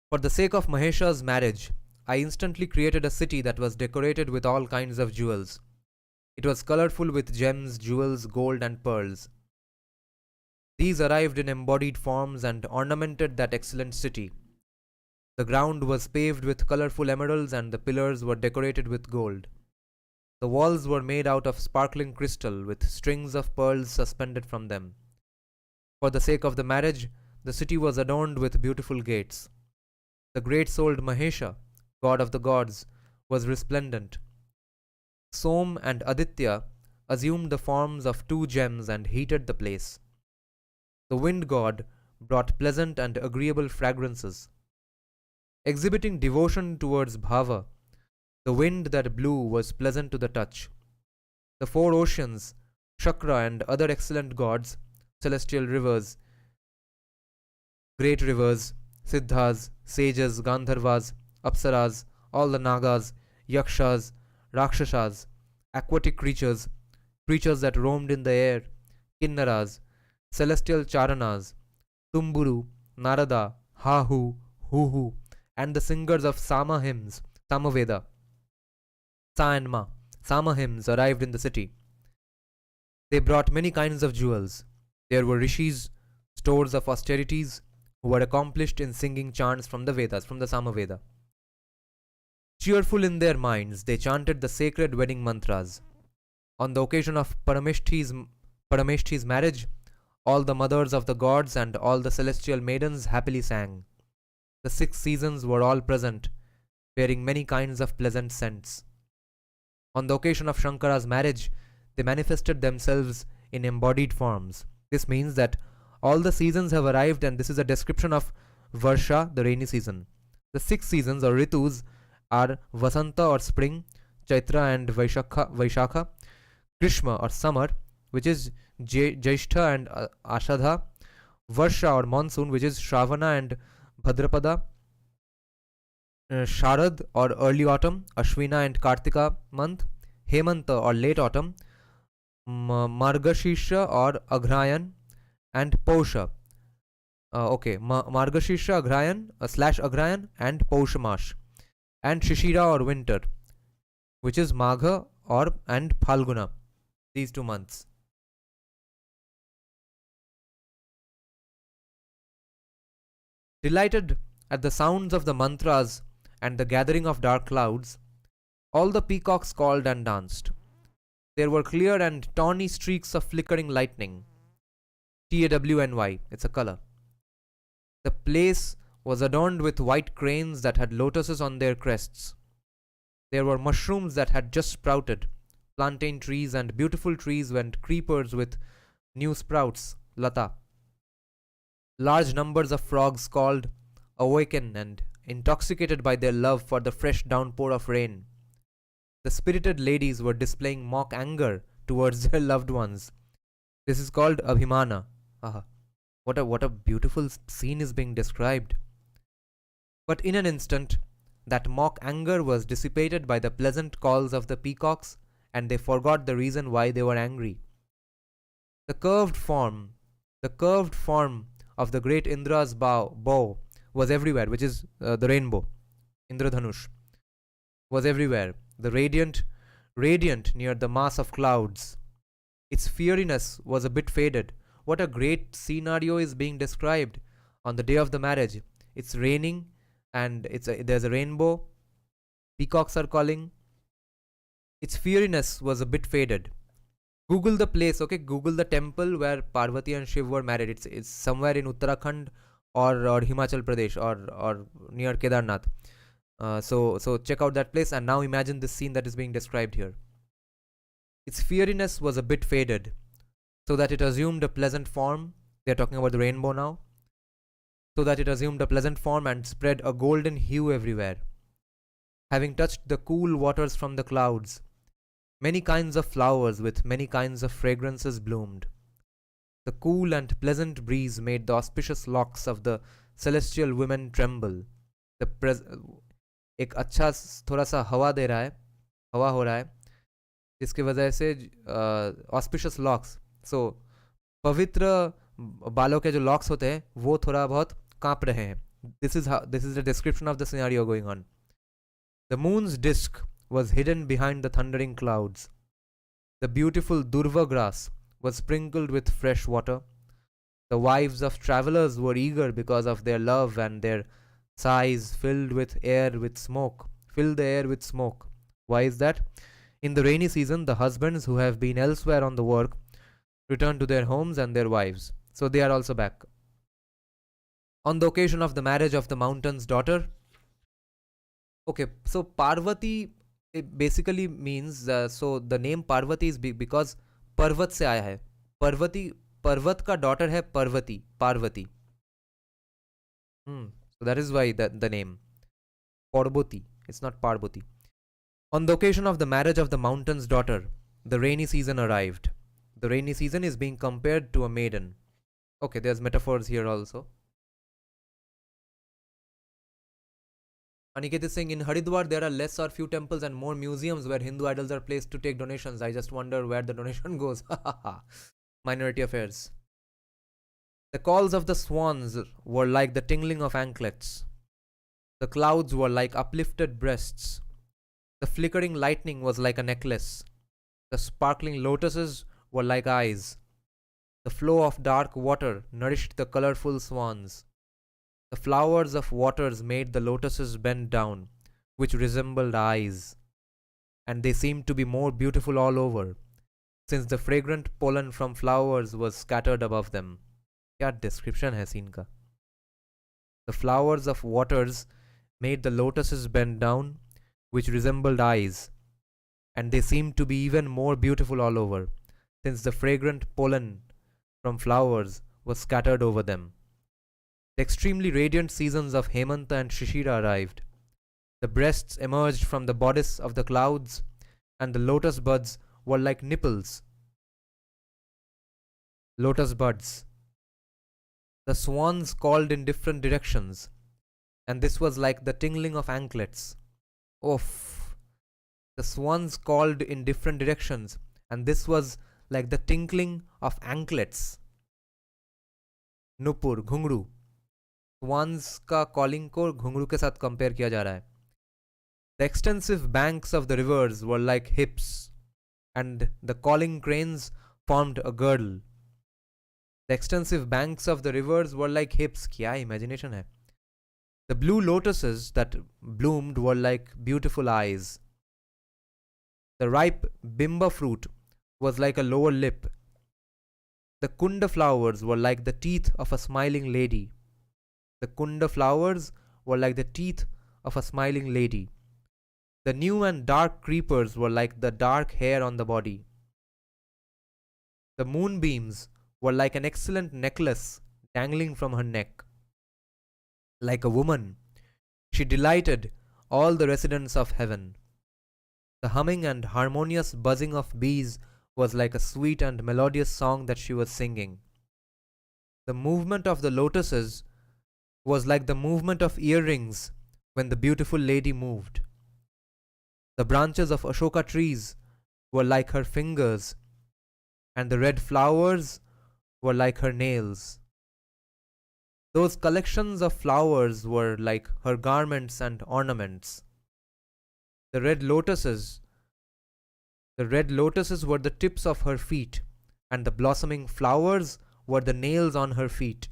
for the sake of Mahesha's marriage, I instantly created a city that was decorated with all kinds of jewels. It was colorful with gems, jewels, gold and pearls. These arrived in embodied forms and ornamented that excellent city. The ground was paved with colorful emeralds and the pillars were decorated with gold. The walls were made out of sparkling crystal with strings of pearls suspended from them. For the sake of the marriage, the city was adorned with beautiful gates. The great souled Mahesha, god of the gods, was resplendent. Som and Aditya assumed the forms of two gems and heated the place. The wind god brought pleasant and agreeable fragrances. Exhibiting devotion towards Bhava, the wind that blew was pleasant to the touch. The four oceans, Shakra and other excellent gods, celestial rivers, great rivers, Siddhas, sages, Gandharvas, Apsaras, all the Nagas, Yakshas, Rakshasas, aquatic creatures, creatures that roamed in the air, Kinnaras, celestial Charanas, Tumburu, Narada, Hahu, Huhu, and the singers of Sama hymns, Samaveda, Sa and Ma, Sama hymns arrived in the city. They brought many kinds of jewels. There were rishis, stores of austerities, who were accomplished in singing chants from the Vedas, from the Samaveda. Cheerful in their minds, they chanted the sacred wedding mantras. On the occasion of Parameshti's marriage, all the mothers of the gods and all the celestial maidens happily sang. The 6 seasons were all present, bearing many kinds of pleasant scents. On the occasion of Shankara's marriage, they manifested themselves in embodied forms. This means that all the seasons have arrived, and this is a description of Varsha, the rainy season. The 6 seasons or ritus are Vasanta or spring, Chaitra and Vaishakha, Grishma or summer, which is Jaishtha and Ashadha, Varsha or monsoon, which is Shravana and Bhadrapada, Sharad or early autumn, Ashwina and Kartika month, Hemanta or late autumn, Margashisha or Aghrayan, and Pausha. Margashisha Aghrayan / Aghrayan and Paushamash, and Shishira or winter, which is Magha or and Phalguna. These 2 months. Delighted at the sounds of the mantras and the gathering of dark clouds, all the peacocks called and danced. There were clear and tawny streaks of flickering lightning. TAWNY, it's a color. The place was adorned with white cranes that had lotuses on their crests. There were mushrooms that had just sprouted, plantain trees and beautiful trees and creepers with new sprouts, lata. Large numbers of frogs called, awakened and intoxicated by their love for the fresh downpour of rain. The spirited ladies were displaying mock anger towards their loved ones. This is called abhimana. What a beautiful scene is being described. But in an instant, that mock anger was dissipated by the pleasant calls of the peacocks, and they forgot the reason why they were angry. The curved form of the great Indra's bow was everywhere, which is the rainbow, Indradhanush, was everywhere. The radiant near the mass of clouds. Its fieriness was a bit faded. What a great scenario is being described on the day of the marriage. It's raining and there's a rainbow. Peacocks are calling. Its fieriness was a bit faded. Google the place, okay? Google the temple where Parvati and Shiv were married. It's somewhere in Uttarakhand or Himachal Pradesh or near Kedarnath. So check out that place and now imagine this scene that is being described here. Its fieriness was a bit faded, so that it assumed a pleasant form. They are talking about the rainbow now. So that it assumed a pleasant form and spread a golden hue everywhere. Having touched the cool waters from the clouds, many kinds of flowers with many kinds of fragrances bloomed. The cool and pleasant breeze made the auspicious locks of the celestial women tremble. एक अच्छा थोड़ा सा हवा दे रहा है, हवा हो रहा है, जिसकी वजह से ऑस्पिशियस लॉक्स, सो पवित्र बालों के जो लॉक्स होते हैं वो थोड़ा बहुत कांप रहे हैं. This is the description of the scenario going on. The moon's disk was hidden behind the thundering clouds. The beautiful durva grass was sprinkled with fresh water. The wives of travelers were eager because of their love and their Sighs filled with air with smoke, fill the air with smoke. Why is that? In the rainy season, the husbands who have been elsewhere on the work return to their homes and their wives. So they are also back. On the occasion of the marriage of the mountain's daughter. Okay, so Parvati it basically means so the name Parvati is because पर्वत से आया है. पर्वती पर्वत का daughter है Parvati. Parvati. So that is why the name Parvati. It's not Parvati. On the occasion of the marriage of the mountain's daughter, the rainy season arrived. The rainy season is being compared to a maiden. Okay, there's metaphors here also. Aniket is saying in Haridwar there are less or few temples and more museums where Hindu idols are placed to take donations. I just wonder where the donation goes. Minority affairs. The calls of the swans were like the tingling of anklets. The clouds were like uplifted breasts. The flickering lightning was like a necklace. The sparkling lotuses were like eyes. The flow of dark water nourished the colorful swans. The flowers of waters made the lotuses bend down, which resembled eyes, and they seemed to be more beautiful all over, since the fragrant pollen from flowers was scattered above them. क्या description है scene का? The flowers of waters made the lotuses bend down, which resembled eyes, and they seemed to be even more beautiful all over, since the fragrant pollen from flowers was scattered over them. The extremely radiant seasons of Hemanta and Shishira arrived. The breasts emerged from the bodice of the clouds, and the lotus buds were like nipples. Lotus buds. The swans called in different directions, and this was like the tingling of anklets. Oof. The swans called in different directions, and this was like the tinkling of anklets. Nupur, घुंघरू. Swans का calling को घुंघरू के साथ compare किया जा रहा है. The extensive banks of the rivers were like hips, and the calling cranes formed a girdle. The extensive banks of the rivers were like hips. क्या imagination है. The blue lotuses that bloomed were like beautiful eyes. The ripe bimba fruit was like a lower lip. The kunda flowers were like the teeth of a smiling lady. The kunda flowers were like the teeth of a smiling lady. The new and dark creepers were like the dark hair on the body. The moonbeams were like an excellent necklace dangling from her neck. Like a woman, she delighted all the residents of heaven. The humming and harmonious buzzing of bees was like a sweet and melodious song that she was singing. The movement of the lotuses was like the movement of earrings when the beautiful lady moved. The branches of Ashoka trees were like her fingers, and the red flowers were like her nails. Those collections of flowers were like her garments and ornaments. The red lotuses were the tips of her feet, and the blossoming flowers were the nails on her feet.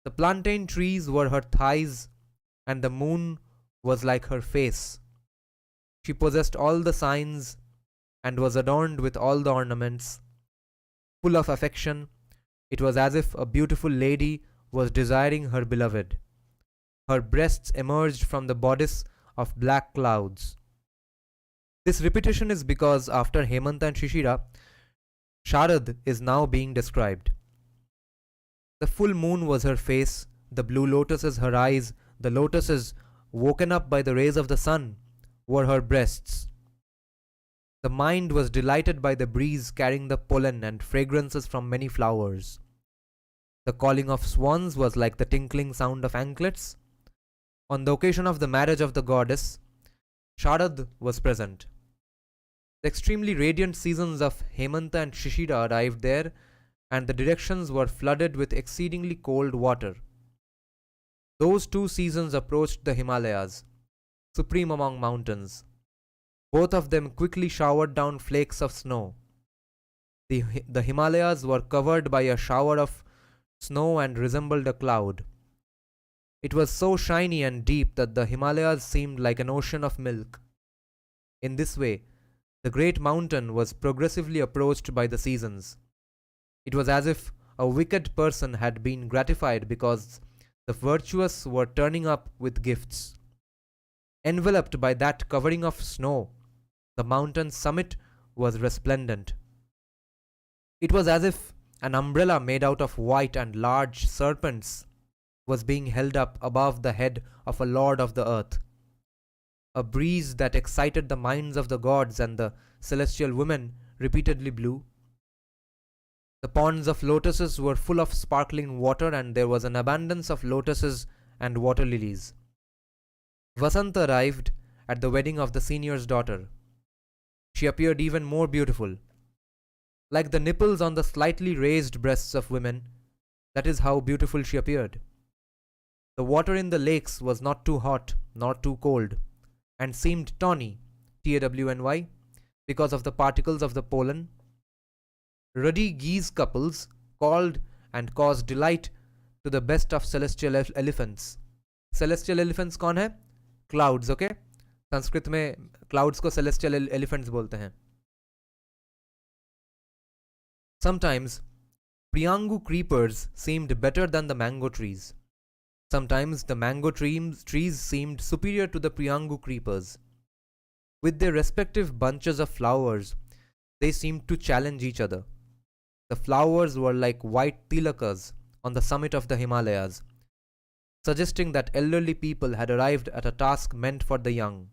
The plantain trees were her thighs, and the moon was like her face. She possessed all the signs and was adorned with all the ornaments. Full of affection, it was as if a beautiful lady was desiring her beloved. Her breasts emerged from the bodice of black clouds. This repetition is because after Hemanta and Shishira, Sharad is now being described. The full moon was her face, the blue lotuses her eyes, the lotuses woken up by the rays of the sun were her breasts. The mind was delighted by the breeze carrying the pollen and fragrances from many flowers. The calling of swans was like the tinkling sound of anklets. On the occasion of the marriage of the goddess, Sharad was present. The extremely radiant seasons of Hemanta and Shishira arrived there, and the directions were flooded with exceedingly cold water. Those two seasons approached the Himalayas, supreme among mountains. Both of them quickly showered down flakes of snow. The Himalayas were covered by a shower of snow and resembled a cloud. It was so shiny and deep that the Himalayas seemed like an ocean of milk. In this way, the great mountain was progressively approached by the seasons. It was as if a wicked person had been gratified because the virtuous were turning up with gifts. Enveloped by that covering of snow, the mountain's summit was resplendent. It was as if an umbrella made out of white and large serpents was being held up above the head of a lord of the earth. A breeze that excited the minds of the gods and the celestial women repeatedly blew. The ponds of lotuses were full of sparkling water, and there was an abundance of lotuses and water lilies. Vasant arrived at the wedding of the senior's daughter. She appeared even more beautiful. Like the nipples on the slightly raised breasts of women, that is how beautiful she appeared. The water in the lakes was not too hot nor too cold, and seemed tawny, Tawny, because of the particles of the pollen. Ruddy geese couples called and caused delight to the best of celestial elephants. Celestial elephants कौन है? Clouds, okay? Sanskrit में clouds को celestial elephants बोलते हैं. Sometimes Priyangu creepers seemed better than the mango trees. Sometimes the mango trees seemed superior to the Priyangu creepers. With their respective bunches of flowers, they seemed to challenge each other. The flowers were like white tilakas on the summit of the Himalayas, suggesting that elderly people had arrived at a task meant for the young.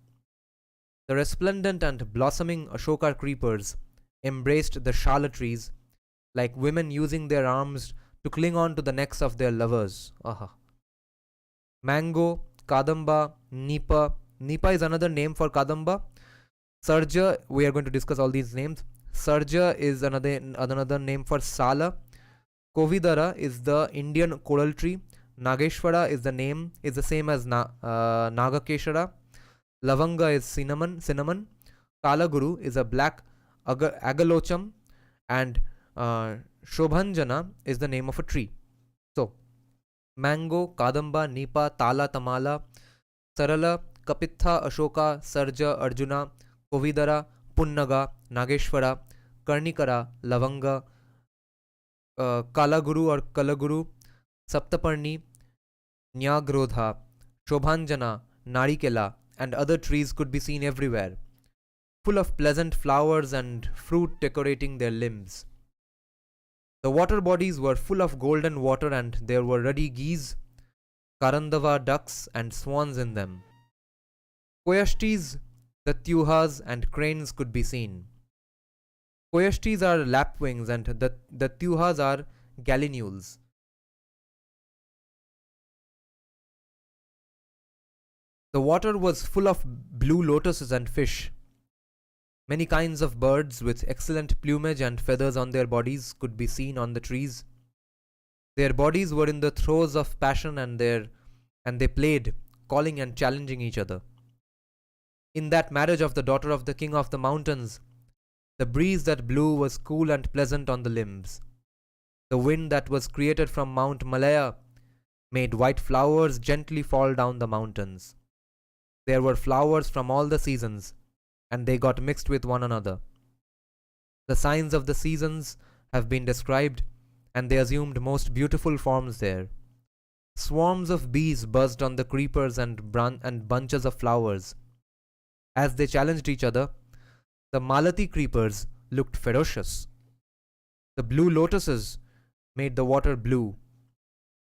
The resplendent and blossoming Ashoka creepers embraced the shala trees like women using their arms to cling on to the necks of their lovers. Aha. Mango, Kadamba, Nipa. Nipa is another name for Kadamba. Surya, we are going to discuss all these names. Surya is another name for Sala. Kovidara is the Indian coral tree. Nageshvara is the same as Nagakeshara. Lavanga is cinnamon. Kalaguru is a black agalocham, and Shobhanjana is the name of a tree. So, Mango, Kadamba, Nipa, Tala, Tamala, Sarala, Kapitha, Ashoka, Sarja, Arjuna, Kovidara, Punnaga, Nageshwara, Karnikara, Lavanga, Kalaguru or Kalaguru, Saptaparni, Nyagrodha, Shobhanjana, Narikela, and other trees could be seen everywhere, full of pleasant flowers and fruit decorating their limbs. The water bodies were full of golden water, and there were ruddy geese, Karandava ducks, and swans in them. Koyashtis, Datyuhas, and cranes could be seen. Koyashtis are lapwings, and the Datyuhas are gallinules. The water was full of blue lotuses and fish. Many kinds of birds with excellent plumage and feathers on their bodies could be seen on the trees. Their bodies were in the throes of passion, and they played, calling and challenging each other. In that marriage of the daughter of the king of the mountains, the breeze that blew was cool and pleasant on the limbs. The wind that was created from Mount Malaya made white flowers gently fall down the mountains. There were flowers from all the seasons, and they got mixed with one another. The signs of the seasons have been described, and they assumed most beautiful forms there. Swarms of bees buzzed on the creepers and bunches of flowers. As they challenged each other, the Malati creepers looked ferocious. The blue lotuses made the water blue,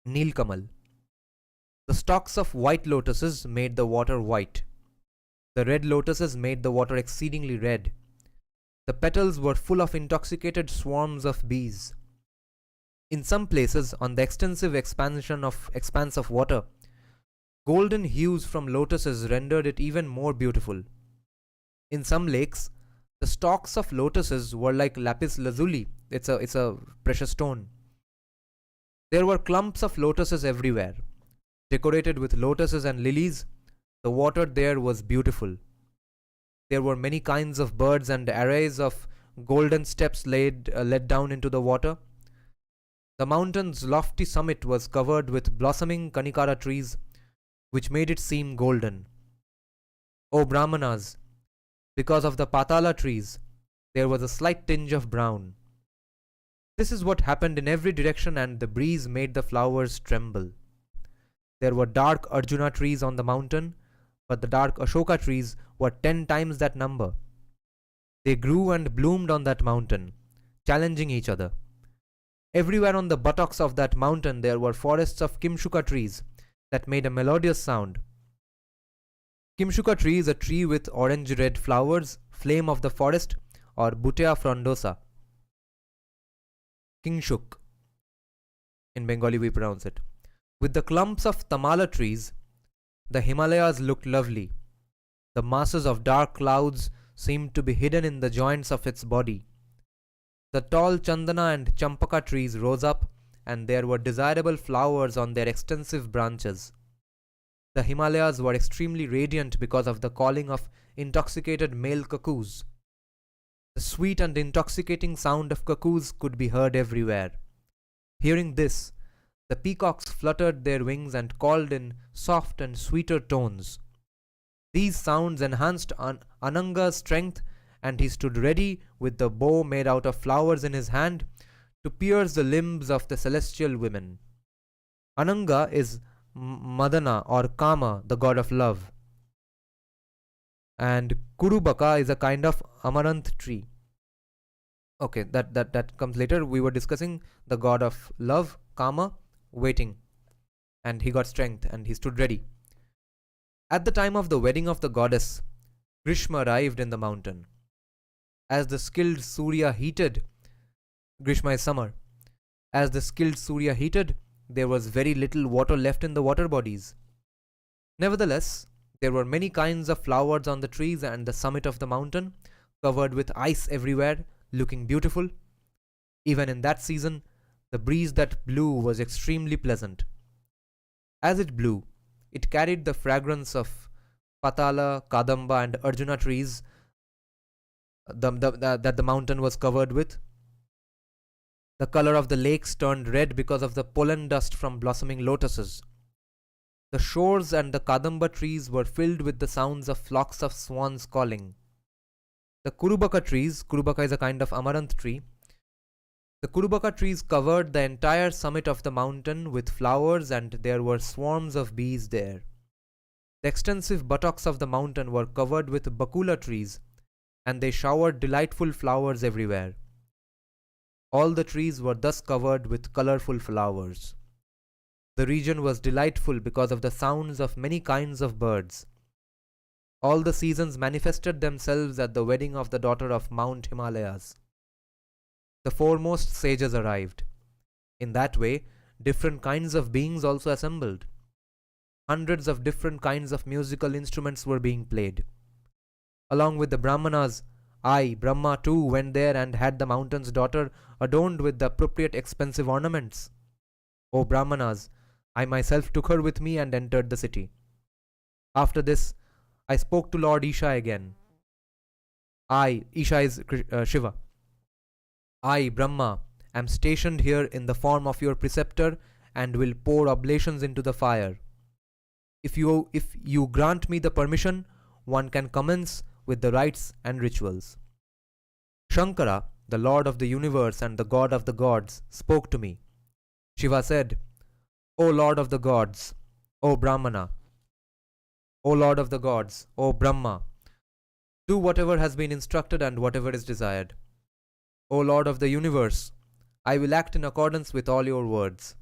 Nilkamal. The stalks of white lotuses made the water white. The red lotuses made the water exceedingly red. The petals were full of intoxicated swarms of bees. In some places, on the extensive expanse of water, golden hues from lotuses rendered it even more beautiful. In some lakes, the stalks of lotuses were like lapis lazuli. It's a precious stone. There were clumps of lotuses everywhere. Decorated with lotuses and lilies, the water there was beautiful. There were many kinds of birds, and arrays of golden steps led down into the water. The mountain's lofty summit was covered with blossoming kanikara trees, which made it seem golden. O Brahmanas, because of the patala trees, there was a slight tinge of brown. This is what happened in every direction, and the breeze made the flowers tremble. There were dark Arjuna trees on the mountain, but the dark Ashoka trees were 10 times that number. They grew and bloomed on that mountain, challenging each other. Everywhere on the buttocks of that mountain there were forests of Kimshuka trees that made a melodious sound. Kimshuka tree is a tree with orange-red flowers, flame of the forest, or Butea frondosa. Kingshuk. In Bengali we pronounce it. With the clumps of Tamala trees, the Himalayas looked lovely. The masses of dark clouds seemed to be hidden in the joints of its body. The tall Chandana and Champaka trees rose up, and there were desirable flowers on their extensive branches. The Himalayas were extremely radiant because of the calling of intoxicated male cuckoos. The sweet and intoxicating sound of cuckoos could be heard everywhere. Hearing this, the peacocks fluttered their wings and called in soft and sweeter tones. These sounds enhanced Ananga's strength, and he stood ready with the bow made out of flowers in his hand to pierce the limbs of the celestial women. Ananga is Madana or Kama, the god of love. And Kurubaka is a kind of amaranth tree. Okay, that comes later. We were discussing the god of love, Kama, waiting. And he got strength and he stood ready. At the time of the wedding of the goddess, Grishma arrived in the mountain. As the skilled Surya heated, Grishma is summer. As the skilled Surya heated, there was very little water left in the water bodies. Nevertheless, there were many kinds of flowers on the trees and the summit of the mountain, covered with ice everywhere, looking beautiful. Even in that season, the breeze that blew was extremely pleasant. As it blew, it carried the fragrance of Patala, Kadamba and Arjuna trees that the mountain was covered with. The color of the lakes turned red because of the pollen dust from blossoming lotuses. The shores and the Kadamba trees were filled with the sounds of flocks of swans calling. The Kurubaka trees, Kurubaka is a kind of amaranth tree, the Kurubaka trees covered the entire summit of the mountain with flowers, and there were swarms of bees there. The extensive buttocks of the mountain were covered with Bakula trees, and they showered delightful flowers everywhere. All the trees were thus covered with colorful flowers. The region was delightful because of the sounds of many kinds of birds. All the seasons manifested themselves at the wedding of the daughter of Mount Himalayas. The foremost sages arrived. In that way, different kinds of beings also assembled. Hundreds of different kinds of musical instruments were being played. Along with the Brahmanas, I, Brahma too, went there and had the mountain's daughter adorned with the appropriate expensive ornaments. O Brahmanas, I myself took her with me and entered the city. After this, I spoke to Lord Isha again. Isha is Shiva. I, Brahma, am stationed here in the form of your preceptor and will pour oblations into the fire. If you grant me the permission, one can commence with the rites and rituals. Shankara, the Lord of the universe and the God of the gods, spoke to me. Shiva said, O Lord of the gods, O Brahmana, O Lord of the gods, O Brahma, do whatever has been instructed and whatever is desired. O Lord of the universe, I will act in accordance with all your words.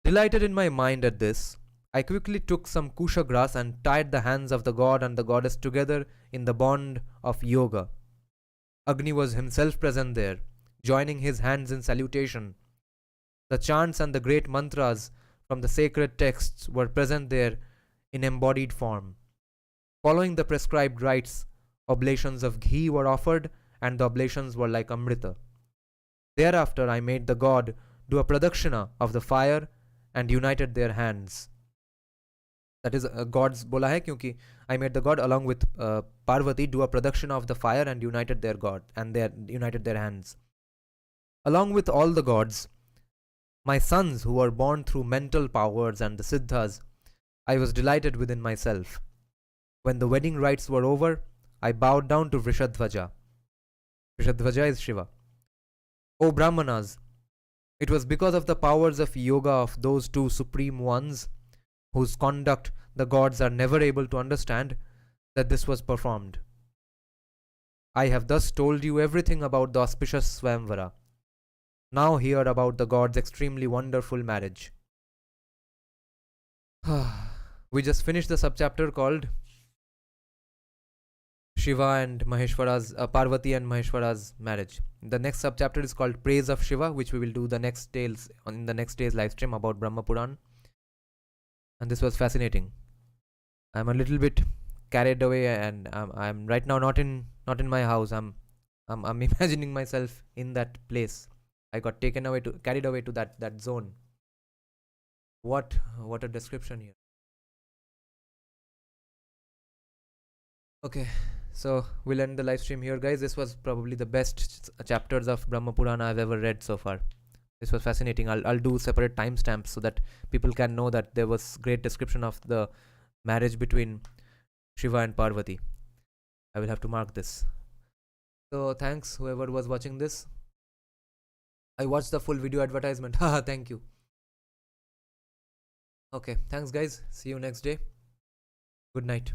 Delighted in my mind at this, I quickly took some kusha grass and tied the hands of the god and the goddess together in the bond of yoga. Agni was himself present there, joining his hands in salutation. The chants and the great mantras from the sacred texts were present there in embodied form. Following the prescribed rites, oblations of ghee were offered, and the oblations were like amrita. Thereafter I made the god do a pradakshina of the fire and united their hands. That is God's bola hai, kyunki I made the god along with Parvati do a pradakshina of the fire and united their god and united their hands. Along with all the gods, My sons who were born through mental powers and the siddhas, I was delighted within myself. When the wedding rites were over, I bowed down to Vrishadhvaja. Vrishadhvaja is Shiva. O Brahmanas, it was because of the powers of yoga of those two supreme ones, whose conduct the gods are never able to understand, that this was performed. I have thus told you everything about the auspicious Swamvara. Now hear about the gods' extremely wonderful marriage. We just finished the subchapter called Shiva and Maheshvara's Parvati and Maheshvara's marriage. The next subchapter is called Praise of Shiva, which we will do the next tales in the next day's live stream about Brahma Puran. And this was fascinating. I'm a little bit carried away, and I'm right now not in my house. I'm imagining myself in that place. I got carried away to that zone. What a description here. Okay, so we'll end the live stream here, guys. This was probably the best chapters of Brahma Purana I've ever read so far. This was fascinating. I'll do separate timestamps so that people can know that there was great description of the marriage between Shiva and Parvati. I will have to mark this. So thanks whoever was watching this. I watched the full video advertisement. Haha, thank you. Okay, thanks guys. See you next day. Good night.